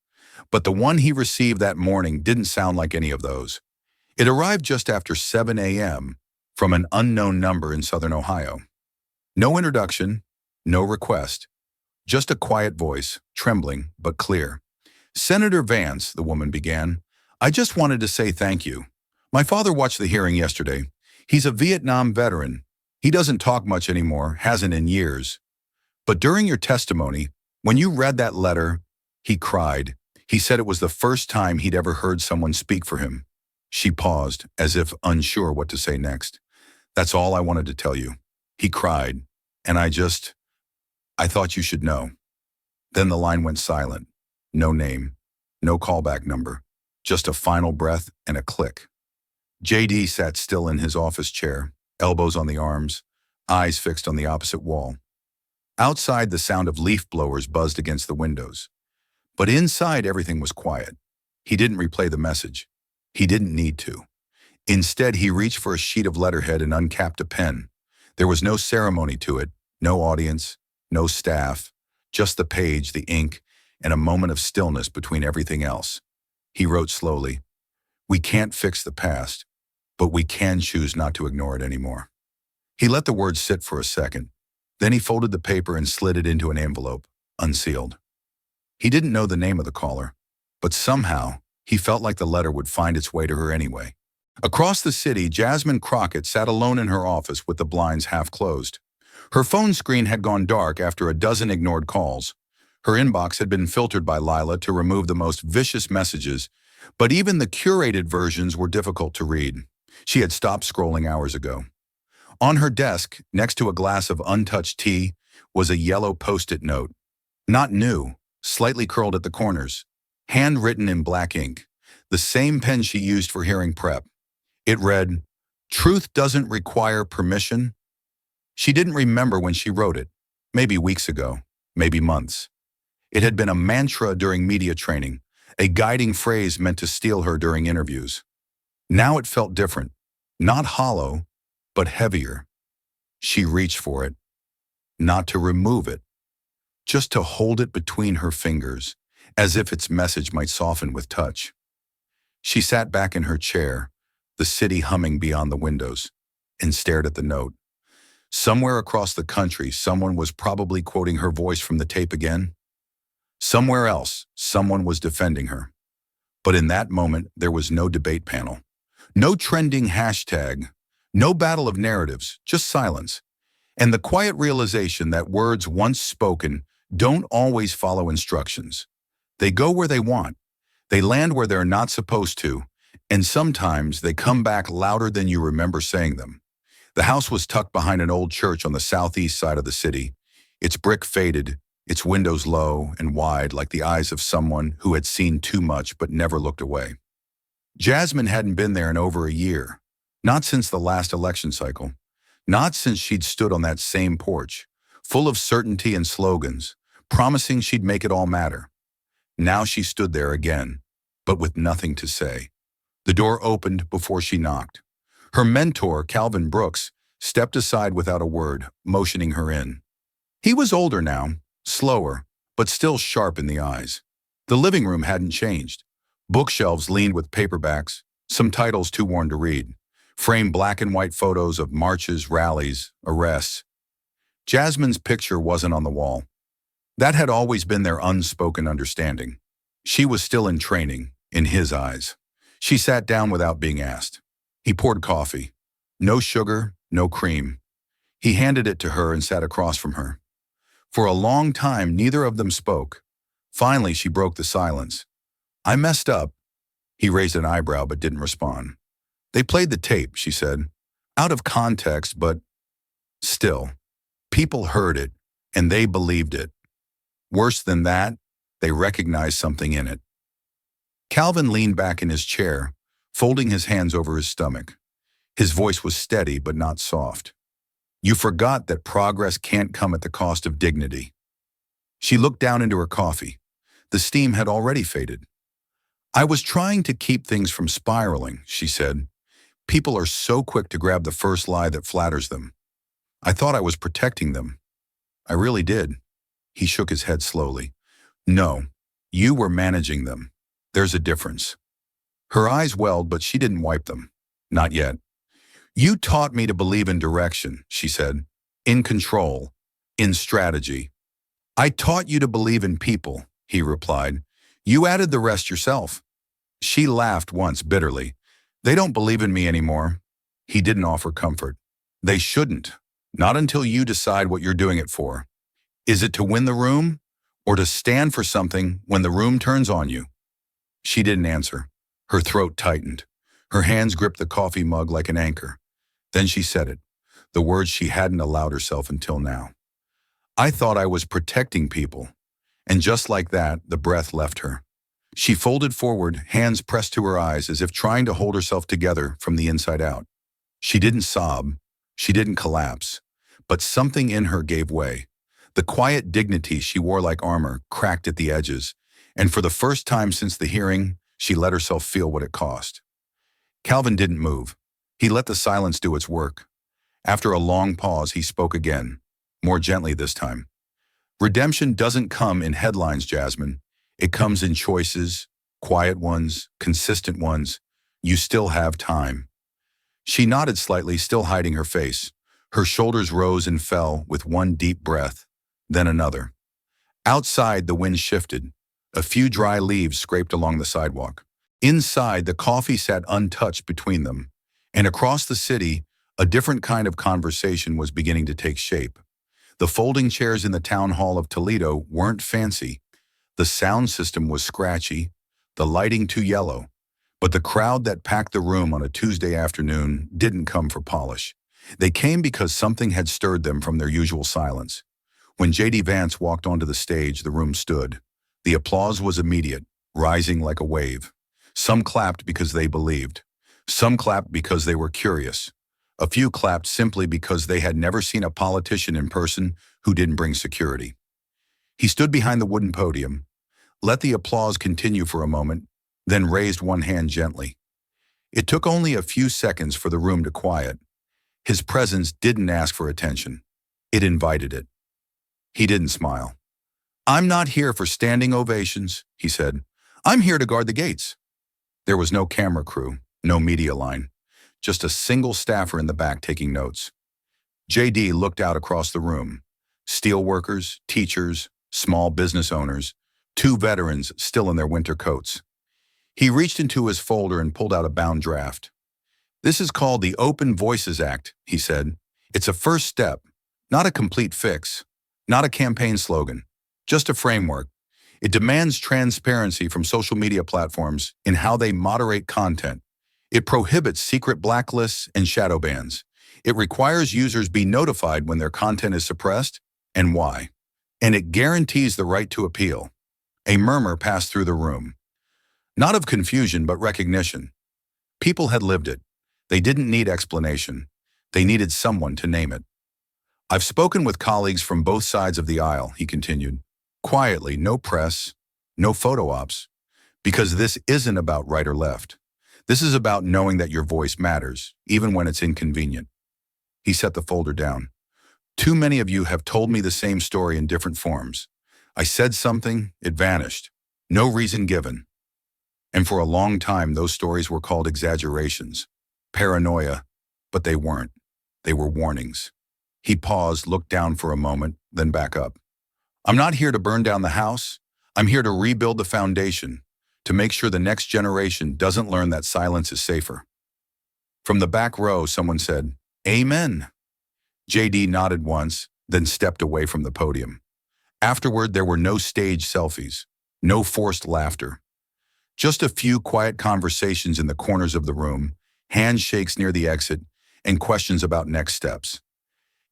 A: but the one he received that morning didn't sound like any of those. It arrived just after 7 a.m. from an unknown number in southern Ohio. No introduction, no request, just a quiet voice, trembling but clear. "Senator Vance," the woman began, "I just wanted to say thank you. My father watched the hearing yesterday. He's a Vietnam veteran. He doesn't talk much anymore, hasn't in years. But during your testimony, when you read that letter, he cried. He said it was the first time he'd ever heard someone speak for him." She paused, as if unsure what to say next. "That's all I wanted to tell you. He cried, and I thought you should know." Then the line went silent. No name, no callback number, just a final breath and a click. JD sat still in his office chair, elbows on the arms, eyes fixed on the opposite wall. Outside, the sound of leaf blowers buzzed against the windows. But inside, everything was quiet. He didn't replay the message. He didn't need to. Instead, he reached for a sheet of letterhead and uncapped a pen. There was no ceremony to it, no audience, no staff, just the page, the ink, and a moment of stillness between everything else. He wrote slowly, "We can't fix the past, but we can choose not to ignore it anymore." He let the words sit for a second. Then he folded the paper and slid it into an envelope, unsealed. He didn't know the name of the caller, but somehow he felt like the letter would find its way to her anyway. Across the city, Jasmine Crockett sat alone in her office with the blinds half closed. Her phone screen had gone dark after a dozen ignored calls. Her inbox had been filtered by Lila to remove the most vicious messages, but even the curated versions were difficult to read. She had stopped scrolling hours ago. On her desk, next to a glass of untouched tea, was a yellow post-it note. Not new, slightly curled at the corners, handwritten in black ink, the same pen she used for hearing prep. It read, "Truth doesn't require permission." She didn't remember when she wrote it, maybe weeks ago, maybe months. It had been a mantra during media training, a guiding phrase meant to steel her during interviews. Now it felt different, not hollow, but heavier. She reached for it, not to remove it, just to hold it between her fingers, as if its message might soften with touch. She sat back in her chair, the city humming beyond the windows, and stared at the note. Somewhere across the country, someone was probably quoting her voice from the tape again. Somewhere else, someone was defending her. But in that moment, there was no debate panel, no trending hashtag, no battle of narratives, just silence. And the quiet realization that words once spoken don't always follow instructions. They go where they want. They land where they're not supposed to. And sometimes they come back louder than you remember saying them. The house was tucked behind an old church on the southeast side of the city. Its brick faded, its windows low and wide like the eyes of someone who had seen too much but never looked away. Jasmine hadn't been there in over a year. Not since the last election cycle. Not since she'd stood on that same porch, full of certainty and slogans, promising she'd make it all matter. Now she stood there again, but with nothing to say. The door opened before she knocked. Her mentor, Calvin Brooks, stepped aside without a word, motioning her in. He was older now, slower, but still sharp in the eyes. The living room hadn't changed. Bookshelves leaned with paperbacks, some titles too worn to read. Framed black and white photos of marches, rallies, arrests. Jasmine's picture wasn't on the wall. That had always been their unspoken understanding. She was still in training, in his eyes. She sat down without being asked. He poured coffee. No sugar, no cream. He handed it to her and sat across from her. For a long time, neither of them spoke. Finally, she broke the silence. "I messed up." He raised an eyebrow but didn't respond. "They played the tape," she said. "Out of context, but still. People heard it, and they believed it. Worse than that, they recognized something in it." Calvin leaned back in his chair, folding his hands over his stomach. His voice was steady but not soft. "You forgot that progress can't come at the cost of dignity." She looked down into her coffee. The steam had already faded. "I was trying to keep things from spiraling," she said. "People are so quick to grab the first lie that flatters them. I thought I was protecting them. I really did." He shook his head slowly. "No, you were managing them. There's a difference." Her eyes welled, but she didn't wipe them. "Not yet." "You taught me to believe in direction," she said. "In control. In strategy." "I taught you to believe in people," he replied. "You added the rest yourself." She laughed once bitterly. "They don't believe in me anymore." He didn't offer comfort. "They shouldn't. Not until you decide what you're doing it for. Is it to win the room, or to stand for something when the room turns on you?" She didn't answer. Her throat tightened. Her hands gripped the coffee mug like an anchor. Then she said it, the words she hadn't allowed herself until now. "I thought I was protecting people." And just like that, the breath left her. She folded forward, hands pressed to her eyes as if trying to hold herself together from the inside out. She didn't sob. She didn't collapse. But something in her gave way. The quiet dignity she wore like armor cracked at the edges, and for the first time since the hearing, She let herself feel what it cost. Calvin didn't move. He let the silence do its work. After a long pause, he spoke again, more gently this time. Redemption doesn't come in headlines, Jasmine. It comes in choices, quiet ones, consistent ones. You still have time. She nodded slightly, still hiding her face. Her shoulders rose and fell with one deep breath, then another. Outside, the wind shifted. A few dry leaves scraped along the sidewalk. Inside, the coffee sat untouched between them. And across the city, a different kind of conversation was beginning to take shape. The folding chairs in the town hall of Toledo weren't fancy. The sound system was scratchy, the lighting too yellow. But the crowd that packed the room on a Tuesday afternoon didn't come for polish. They came because something had stirred them from their usual silence. When J.D. Vance walked onto the stage, the room stood. The applause was immediate, rising like a wave. Some clapped because they believed. Some clapped because they were curious. A few clapped simply because they had never seen a politician in person who didn't bring security. He stood behind the wooden podium, let the applause continue for a moment, then raised one hand gently. It took only a few seconds for the room to quiet. His presence didn't ask for attention. It invited it. He didn't smile. "I'm not here for standing ovations," he said. "I'm here to guard the gates." There was no camera crew, no media line, just a single staffer in the back taking notes. J.D. looked out across the room. Steel workers, teachers, small business owners, two veterans still in their winter coats. He reached into his folder and pulled out a bound draft. "This is called the Open Voices Act," he said. "It's a first step, not a complete fix, not a campaign slogan, just a framework. It demands transparency from social media platforms in how they moderate content. It prohibits secret blacklists and shadow bans. It requires users be notified when their content is suppressed and why. And it guarantees the right to appeal." A murmur passed through the room. Not of confusion, but recognition. People had lived it. They didn't need explanation. They needed someone to name it. "I've spoken with colleagues from both sides of the aisle," he continued. "Quietly, no press, no photo ops. Because this isn't about right or left. This is about knowing that your voice matters, even when it's inconvenient." He set the folder down. "Too many of you have told me the same story in different forms. I said something, it vanished. No reason given. And for a long time, those stories were called exaggerations, paranoia, but they weren't. They were warnings." He paused, looked down for a moment, then back up. "I'm not here to burn down the house. I'm here to rebuild the foundation, to make sure the next generation doesn't learn that silence is safer." From the back row, someone said, "Amen." J.D. nodded once, then stepped away from the podium. Afterward, there were no stage selfies, no forced laughter. Just a few quiet conversations in the corners of the room, handshakes near the exit, and questions about next steps.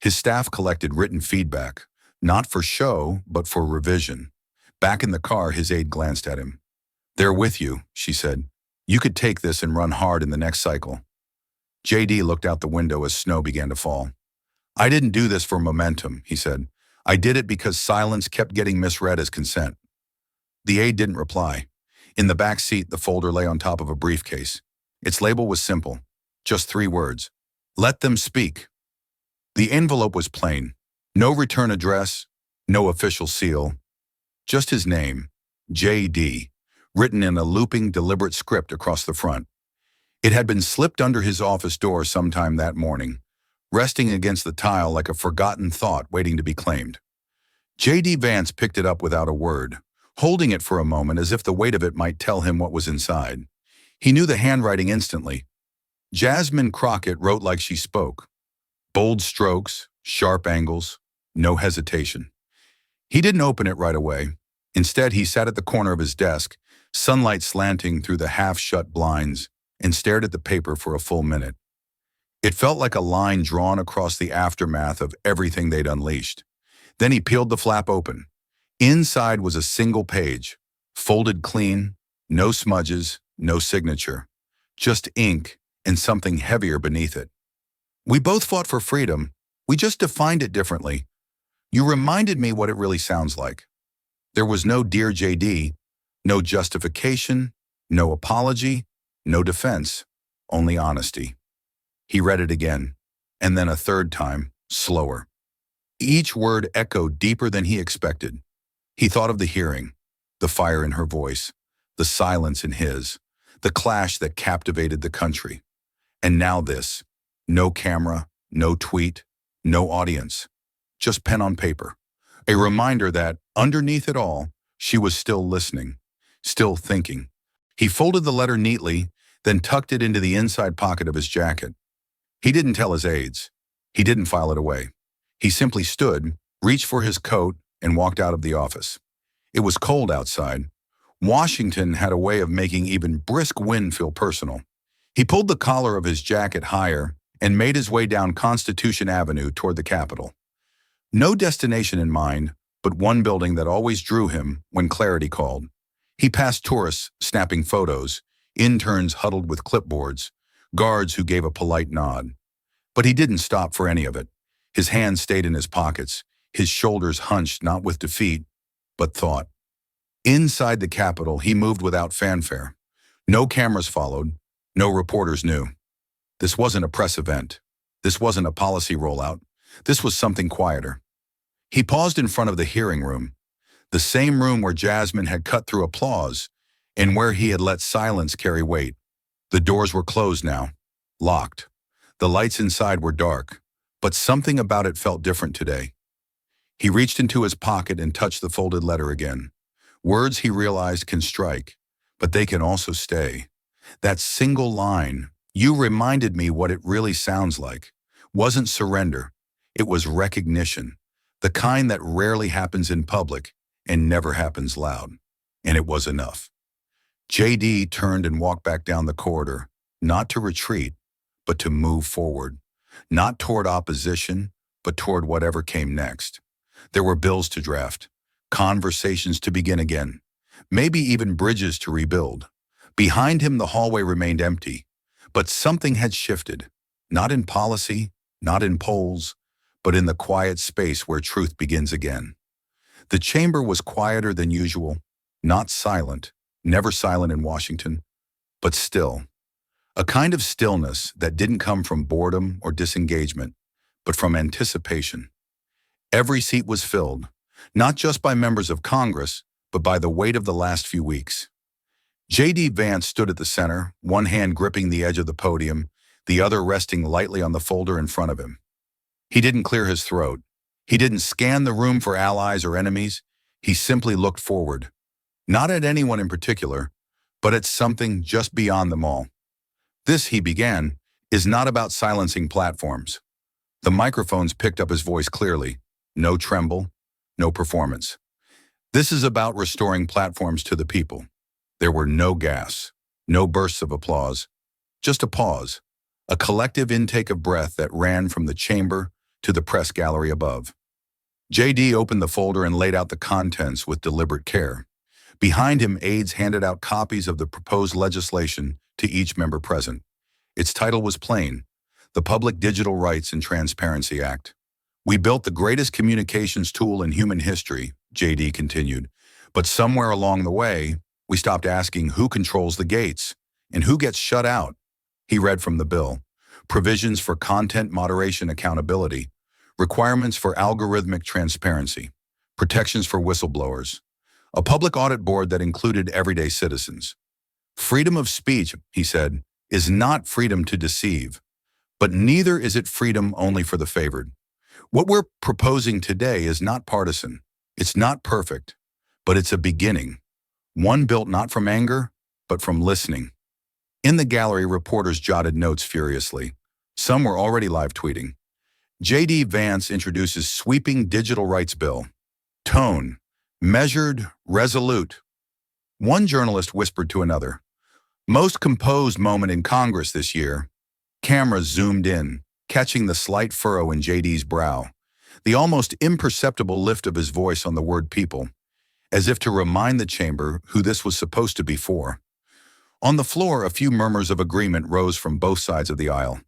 A: His staff collected written feedback, not for show, but for revision. Back in the car, his aide glanced at him. "They're with you," she said. "You could take this and run hard in the next cycle." J.D. looked out the window as snow began to fall. "I didn't do this for momentum," he said. "I did it because silence kept getting misread as consent." The aide didn't reply. In the back seat, the folder lay on top of a briefcase. Its label was simple, just 3 words. "Let them speak." The envelope was plain. No return address, no official seal. Just his name, J.D., written in a looping, deliberate script across the front. It had been slipped under his office door sometime that morning, resting against the tile like a forgotten thought waiting to be claimed. J.D. Vance picked it up without a word, holding it for a moment as if the weight of it might tell him what was inside. He knew the handwriting instantly. Jasmine Crockett wrote like she spoke. Bold strokes, sharp angles, no hesitation. He didn't open it right away. Instead, he sat at the corner of his desk, sunlight slanting through the half-shut blinds, and stared at the paper for a full minute. It felt like a line drawn across the aftermath of everything they'd unleashed. Then he peeled the flap open. Inside was a single page, folded clean, no smudges, no signature, just ink and something heavier beneath it. "We both fought for freedom. We just defined it differently. You reminded me what it really sounds like." There was no "Dear J.D.," no justification, No apology, no defense, only honesty. He read it again, and then a third time, slower. Each word echoed deeper than he expected. He thought of the hearing, the fire in her voice, the silence in his, the clash that captivated the country. And now this. No camera, no tweet, no audience. Just pen on paper. A reminder that, underneath it all, she was still listening, still thinking. He folded the letter neatly, then tucked it into the inside pocket of his jacket. He didn't tell his aides. He didn't file it away. He simply stood, reached for his coat, and walked out of the office. It was cold outside. Washington had a way of making even brisk wind feel personal. He pulled the collar of his jacket higher and made his way down Constitution Avenue toward the Capitol. No destination in mind, but one building that always drew him when clarity called. He passed tourists snapping photos, interns huddled with clipboards, guards who gave a polite nod. But he didn't stop for any of it. His hands stayed in his pockets, his shoulders hunched not with defeat, but thought. Inside the Capitol, he moved without fanfare. No cameras followed, no reporters knew. This wasn't a press event. This wasn't a policy rollout. This was something quieter. He paused in front of the hearing room, the same room where Jasmine had cut through applause and where he had let silence carry weight. The doors were closed now, locked. The lights inside were dark, but something about it felt different today. He reached into his pocket and touched the folded letter again. Words, he realized, can strike, but they can also stay. That single line, "You reminded me what it really sounds like," wasn't surrender. It was recognition, the kind that rarely happens in public and never happens loud. And it was enough. JD turned and walked back down the corridor, not to retreat, but to move forward. Not toward opposition, but toward whatever came next. There were bills to draft, conversations to begin again, maybe even bridges to rebuild. Behind him, the hallway remained empty, but something had shifted, not in policy, not in polls, but in the quiet space where truth begins again. The chamber was quieter than usual, not silent, never silent in Washington, but still. A kind of stillness that didn't come from boredom or disengagement, but from anticipation. Every seat was filled, not just by members of Congress, but by the weight of the last few weeks. J.D. Vance stood at the center, one hand gripping the edge of the podium, the other resting lightly on the folder in front of him. He didn't clear his throat. He didn't scan the room for allies or enemies. He simply looked forward, not at anyone in particular, but at something just beyond them all. This, he began, is not about silencing platforms. The microphones picked up his voice clearly. No tremble, no performance. This is about restoring platforms to the people. There were no gasps, no bursts of applause, just a pause, a collective intake of breath that ran from the chamber to the press gallery above. JD opened the folder and laid out the contents with deliberate care. Behind him, aides handed out copies of the proposed legislation to each member present. Its title was plain, the Public Digital Rights and Transparency Act. "We built the greatest communications tool in human history," JD continued, "but somewhere along the way, we stopped asking who controls the gates and who gets shut out." He read from the bill, provisions for content moderation accountability, requirements for algorithmic transparency, protections for whistleblowers, a public audit board that included everyday citizens. Freedom of speech, he said, is not freedom to deceive, but neither is it freedom only for the favored. What we're proposing today is not partisan. It's not perfect, but it's a beginning. One built not from anger, but from listening. In the gallery, reporters jotted notes furiously. Some were already live tweeting. J.D. Vance introduces sweeping digital rights bill. Tone, measured, resolute. One journalist whispered to another, "Most composed moment in Congress this year." Cameras zoomed in, catching the slight furrow in JD's brow, the almost imperceptible lift of his voice on the word people, as if to remind the chamber who this was supposed to be for. On the floor, a few murmurs of agreement rose from both sides of the aisle,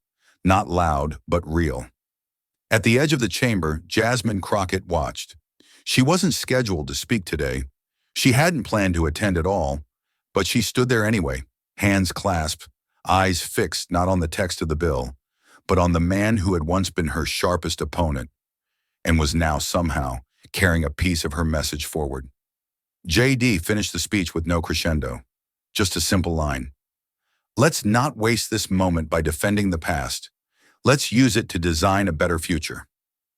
A: not loud, but real. At the edge of the chamber, Jasmine Crockett watched. She wasn't scheduled to speak today. She hadn't planned to attend at all, But she stood there anyway, hands clasped, eyes fixed not on the text of the bill, but on the man who had once been her sharpest opponent and was now somehow carrying a piece of her message forward. JD finished the speech with no crescendo, just a simple line. Let's not waste this moment by defending the past. Let's use it to design a better future.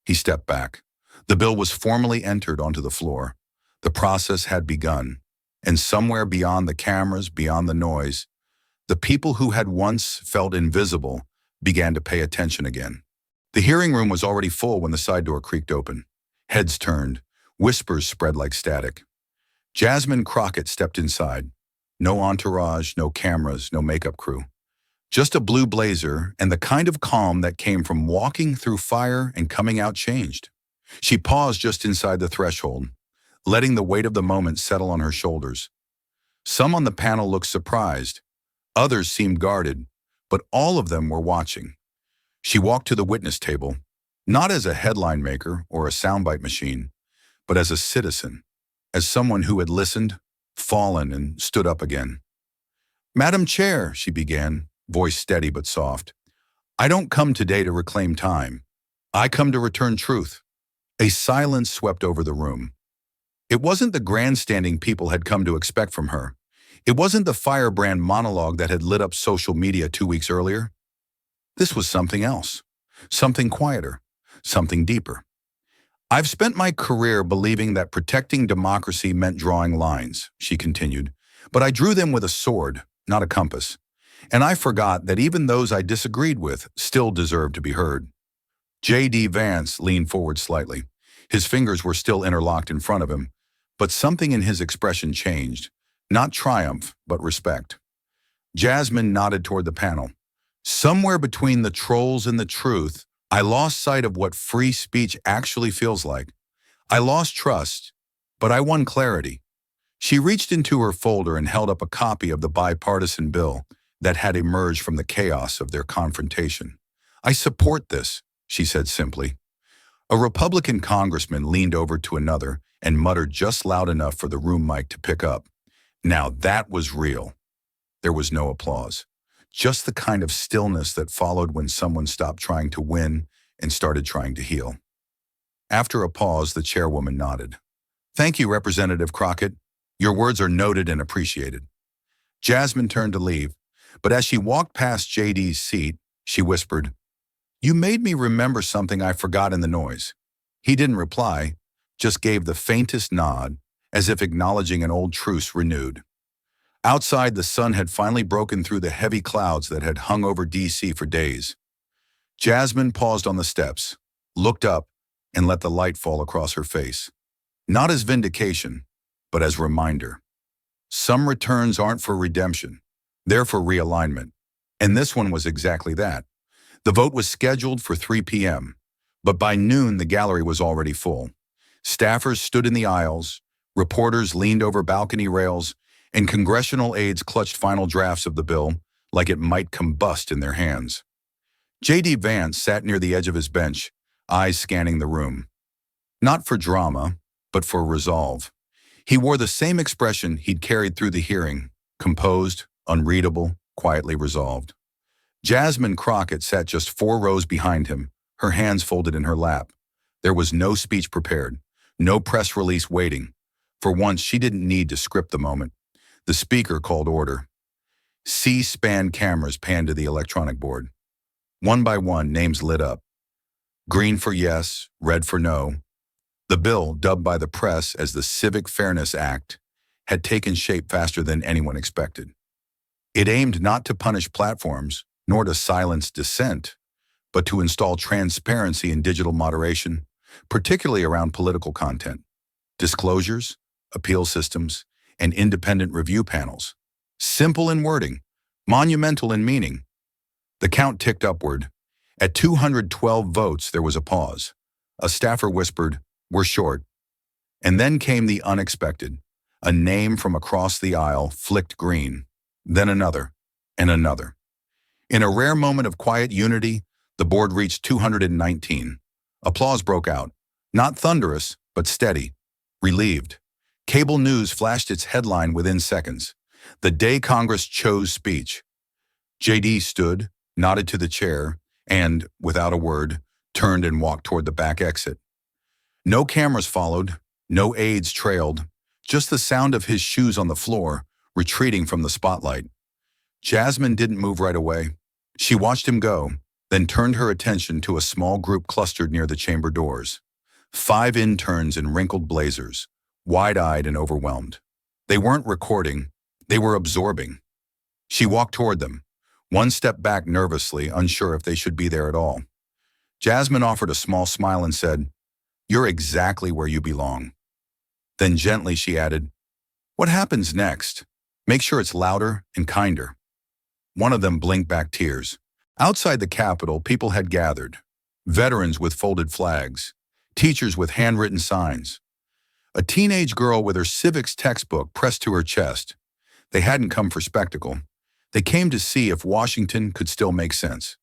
A: He stepped back. The bill was formally entered onto the floor. The process had begun. And somewhere beyond the cameras, beyond the noise, the people who had once felt invisible began to pay attention again. The hearing room was already full when the side door creaked open. Heads turned. Whispers spread like static. Jasmine Crockett stepped inside. No entourage, no cameras, no makeup crew. Just a blue blazer and the kind of calm that came from walking through fire and coming out changed. She paused just inside the threshold, letting the weight of the moment settle on her shoulders. Some on the panel looked surprised. Others seemed guarded, but all of them were watching. She walked to the witness table, not as a headline maker or a soundbite machine, but as a citizen, as someone who had listened, fallen, and stood up again. Madam Chair, she began, voice steady but soft, I don't come today to reclaim time. I come to return truth. A silence swept over the room. It wasn't the grandstanding people had come to expect from her. It wasn't the firebrand monologue that had lit up social media 2 weeks earlier. This was something else, something quieter, something deeper. I've spent my career believing that protecting democracy meant drawing lines, she continued, but I drew them with a sword, not a compass. And I forgot that even those I disagreed with still deserved to be heard. J.D. Vance leaned forward slightly. His fingers were still interlocked in front of him, but something in his expression changed. Not triumph, but respect. Jasmine nodded toward the panel. Somewhere between the trolls and the truth, I lost sight of what free speech actually feels like. I lost trust, but I won clarity. She reached into her folder and held up a copy of the bipartisan bill that had emerged from the chaos of their confrontation. I support this, she said simply. A Republican congressman leaned over to another and muttered just loud enough for the room mic to pick up. Now that was real. There was no applause. Just the kind of stillness that followed when someone stopped trying to win and started trying to heal. After a pause, the chairwoman nodded. Thank you, Representative Crockett. Your words are noted and appreciated. Jasmine turned to leave, but as she walked past JD's seat, she whispered, You made me remember something I forgot in the noise. He didn't reply, just gave the faintest nod, as if acknowledging an old truce renewed. Outside, the sun had finally broken through the heavy clouds that had hung over D.C. for days. Jasmine paused on the steps, looked up, and let the light fall across her face. Not as vindication, but as reminder. Some returns aren't for redemption. They're for realignment. And this one was exactly that. The vote was scheduled for 3 p.m., but by noon the gallery was already full. Staffers stood in the aisles, reporters leaned over balcony rails, and congressional aides clutched final drafts of the bill like it might combust in their hands. J.D. Vance sat near the edge of his bench, eyes scanning the room. Not for drama, but for resolve. He wore the same expression he'd carried through the hearing, composed, unreadable, quietly resolved. Jasmine Crockett sat just 4 rows behind him, her hands folded in her lap. There was no speech prepared, no press release waiting. For once, she didn't need to script the moment. The speaker called order. C-SPAN cameras panned to the electronic board. One by one, names lit up. Green for yes, red for no. The bill, dubbed by the press as the Civic Fairness Act, had taken shape faster than anyone expected. It aimed not to punish platforms, nor to silence dissent, but to install transparency in digital moderation, particularly around political content. Disclosures, appeal systems, and independent review panels. Simple in wording, monumental in meaning. The count ticked upward. At 212 votes, there was a pause. A staffer whispered, "We're short." And then came the unexpected. A name from across the aisle flicked green. Then another, and another. In a rare moment of quiet unity, the board reached 219. Applause broke out. Not thunderous, but steady. Relieved. Cable news flashed its headline within seconds. The day Congress chose speech. JD stood, nodded to the chair, and, without a word, turned and walked toward the back exit. No cameras followed, no aides trailed, just the sound of his shoes on the floor, retreating from the spotlight. Jasmine didn't move right away. She watched him go, then turned her attention to a small group clustered near the chamber doors. 5 interns in wrinkled blazers, wide-eyed and overwhelmed. They weren't recording, they were absorbing. She walked toward them, one step back nervously, unsure if they should be there at all. Jasmine offered a small smile and said, "You're exactly where you belong." Then gently she added, "What happens next? Make sure it's louder and kinder." One of them blinked back tears. Outside the Capitol, people had gathered. Veterans with folded flags, teachers with handwritten signs. A teenage girl with her civics textbook pressed to her chest. They hadn't come for spectacle. They came to see if Washington could still make sense.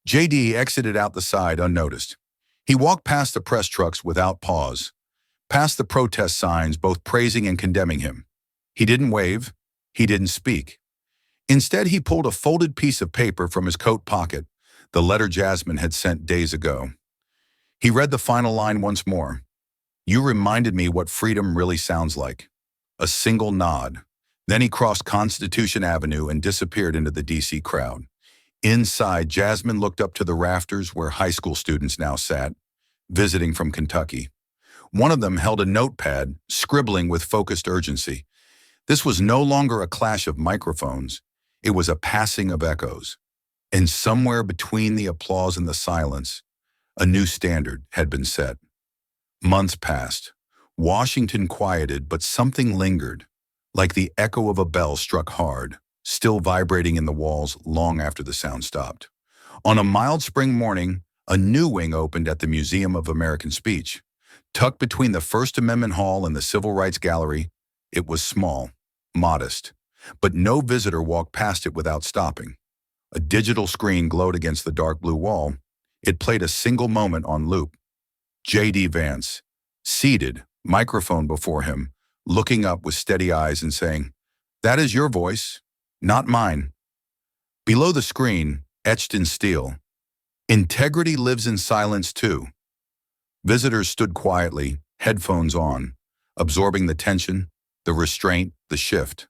A: JD exited out the side unnoticed. He walked past the press trucks without pause, past the protest signs both praising and condemning him. He didn't wave. He didn't speak. Instead, he pulled a folded piece of paper from his coat pocket, the letter Jasmine had sent days ago. He read the final line once more. "You reminded me what freedom really sounds like." A single nod. Then he crossed Constitution Avenue and disappeared into the DC crowd. Inside, Jasmine looked up to the rafters where high school students now sat, visiting from Kentucky. One of them held a notepad, scribbling with focused urgency. This was no longer a clash of microphones. It was a passing of echoes. And somewhere between the applause and the silence, a new standard had been set. Months passed. Washington quieted, but something lingered, like the echo of a bell struck hard, still vibrating in the walls long after the sound stopped. On a mild spring morning, a new wing opened at the Museum of American Speech. Tucked between the First Amendment Hall and the Civil Rights Gallery, it was small, modest, but no visitor walked past it without stopping. A digital screen glowed against the dark blue wall. It played a single moment on loop. J.D. Vance, seated, microphone before him, looking up with steady eyes and saying, "That is your voice, not mine." Below the screen, etched in steel, "Integrity lives in silence too." Visitors stood quietly, headphones on, absorbing the tension, the restraint, the shift.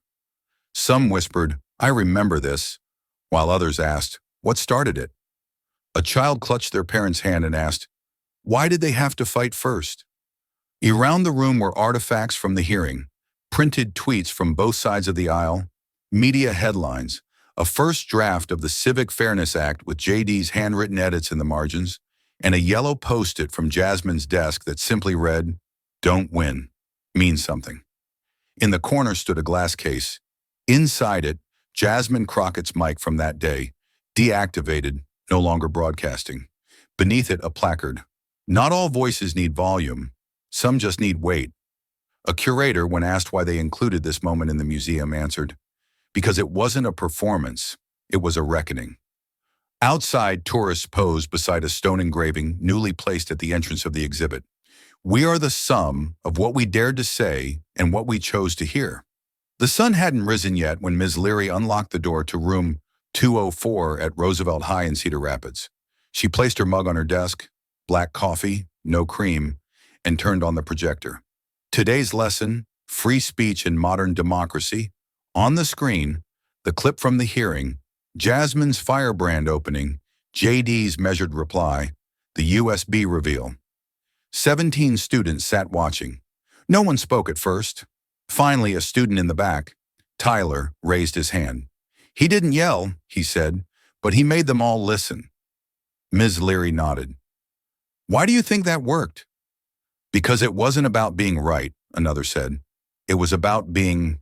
A: Some whispered, "I remember this," while others asked, "What started it?" A child clutched their parent's hand and asked, "Why did they have to fight first?" Around the room were artifacts from the hearing, printed tweets from both sides of the aisle, media headlines, a first draft of the Civic Fairness Act with JD's handwritten edits in the margins, and a yellow post-it from Jasmine's desk that simply read, "Don't win, means something." In the corner stood a glass case. Inside it, Jasmine Crockett's mic from that day, deactivated, no longer broadcasting. Beneath it, a placard. "Not all voices need volume. Some just need weight." A curator, when asked why they included this moment in the museum, answered, "Because it wasn't a performance, it was a reckoning." Outside, tourists posed beside a stone engraving newly placed at the entrance of the exhibit. "We are the sum of what we dared to say and what we chose to hear." The sun hadn't risen yet when Ms. Leary unlocked the door to room 204 at Roosevelt High in Cedar Rapids. She placed her mug on her desk, black coffee, no cream, and turned on the projector. Today's lesson, free speech in modern democracy. On the screen, the clip from the hearing, Jasmine's firebrand opening, JD's measured reply, the USB reveal. 17 students sat watching. No one spoke at first. Finally, a student in the back, Tyler, raised his hand. "He didn't yell," he said, "but he made them all listen." Ms. Leary nodded. "Why do you think that worked?" "Because it wasn't about being right," another said. "It was about being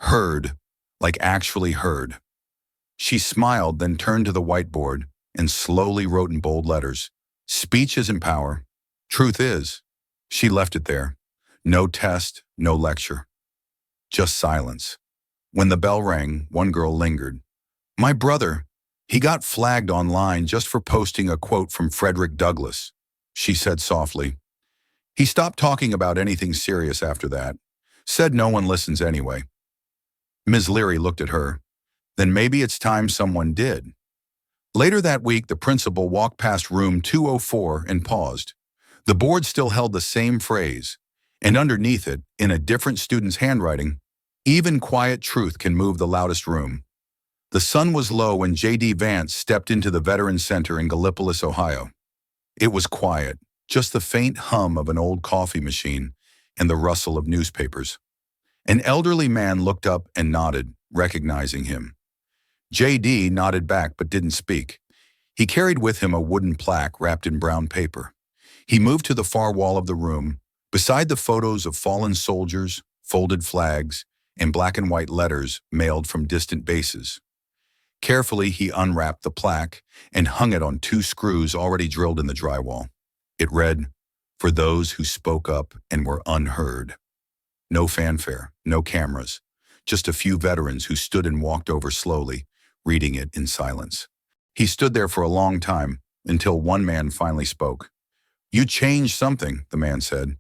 A: heard, like actually heard." She smiled, then turned to the whiteboard and slowly wrote in bold letters, "Speech isn't power. Truth is." She left it there. No test, no lecture. Just silence. When the bell rang, one girl lingered. "My brother, he got flagged online just for posting a quote from Frederick Douglass," she said softly. "He stopped talking about anything serious after that. Said no one listens anyway." Ms. Leary looked at her. Then maybe it's time someone did. Later that week, the principal walked past room 204 and paused. The board still held the same phrase, and underneath it, in a different student's handwriting, even quiet truth can move the loudest room. The sun was low when J.D. Vance stepped into the Veterans Center in Gallipolis, Ohio. It was quiet, just the faint hum of an old coffee machine and the rustle of newspapers. An elderly man looked up and nodded, recognizing him. J.D. nodded back but didn't speak. He carried with him a wooden plaque wrapped in brown paper. He moved to the far wall of the room. Beside the photos of fallen soldiers, folded flags, and black and white letters mailed from distant bases. Carefully, he unwrapped the plaque and hung it on 2 screws already drilled in the drywall. It read, "For those who spoke up and were unheard." No fanfare, no cameras, just a few veterans who stood and walked over slowly, reading it in silence. He stood there for a long time, until one man finally spoke. "You changed something," the man said.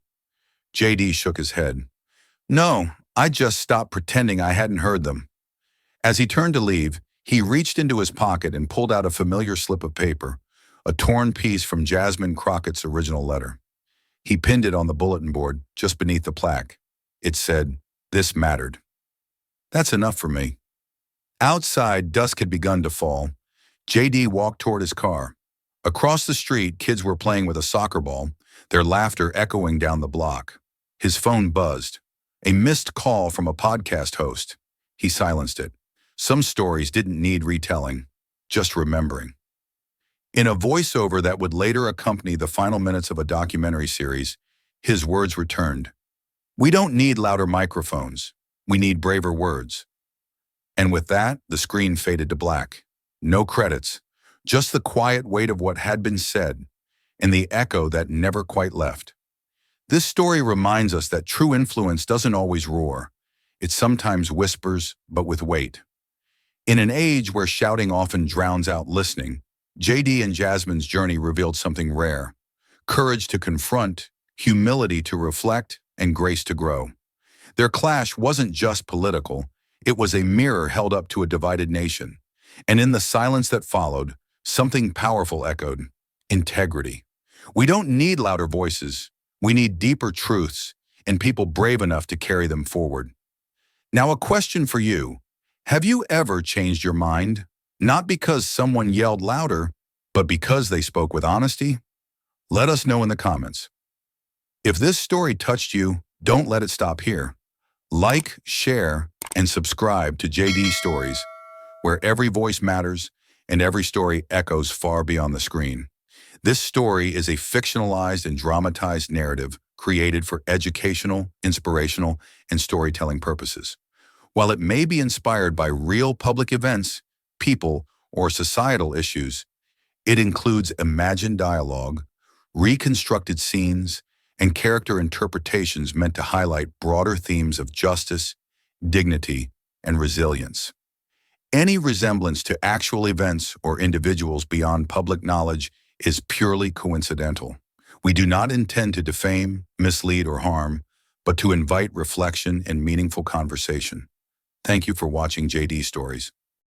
A: J.D. shook his head. "No, I just stopped pretending I hadn't heard them." As he turned to leave, he reached into his pocket and pulled out a familiar slip of paper, a torn piece from Jasmine Crockett's original letter. He pinned it on the bulletin board just beneath the plaque. It said, "This mattered." "That's enough for me." Outside, dusk had begun to fall. J.D. walked toward his car. Across the street, kids were playing with a soccer ball, their laughter echoing down the block. His phone buzzed. A missed call from a podcast host. He silenced it. Some stories didn't need retelling, just remembering. In a voiceover that would later accompany the final minutes of a documentary series, his words returned. "We don't need louder microphones. We need braver words." And with that, the screen faded to black. No credits, just the quiet weight of what had been said, and the echo that never quite left. This story reminds us that true influence doesn't always roar. It sometimes whispers, but with weight. In an age where shouting often drowns out listening, J.D. and Jasmine's journey revealed something rare: courage to confront, humility to reflect, and grace to grow. Their clash wasn't just political, it was a mirror held up to a divided nation. And in the silence that followed, something powerful echoed: integrity. We don't need louder voices. We need deeper truths and people brave enough to carry them forward. Now, a question for you. Have you ever changed your mind? Not because someone yelled louder, but because they spoke with honesty? Let us know in the comments. If this story touched you, don't let it stop here. Like, share, and subscribe to JD Stories, where every voice matters and every story echoes far beyond the screen. This story is a fictionalized and dramatized narrative created for educational, inspirational, and storytelling purposes. While it may be inspired by real public events, people, or societal issues, it includes imagined dialogue, reconstructed scenes, and character interpretations meant to highlight broader themes of justice, dignity, and resilience. Any resemblance to actual events or individuals beyond public knowledge is purely coincidental. We do not intend to defame, mislead, or harm, but to invite reflection and meaningful conversation. Thank you for watching JD Stories.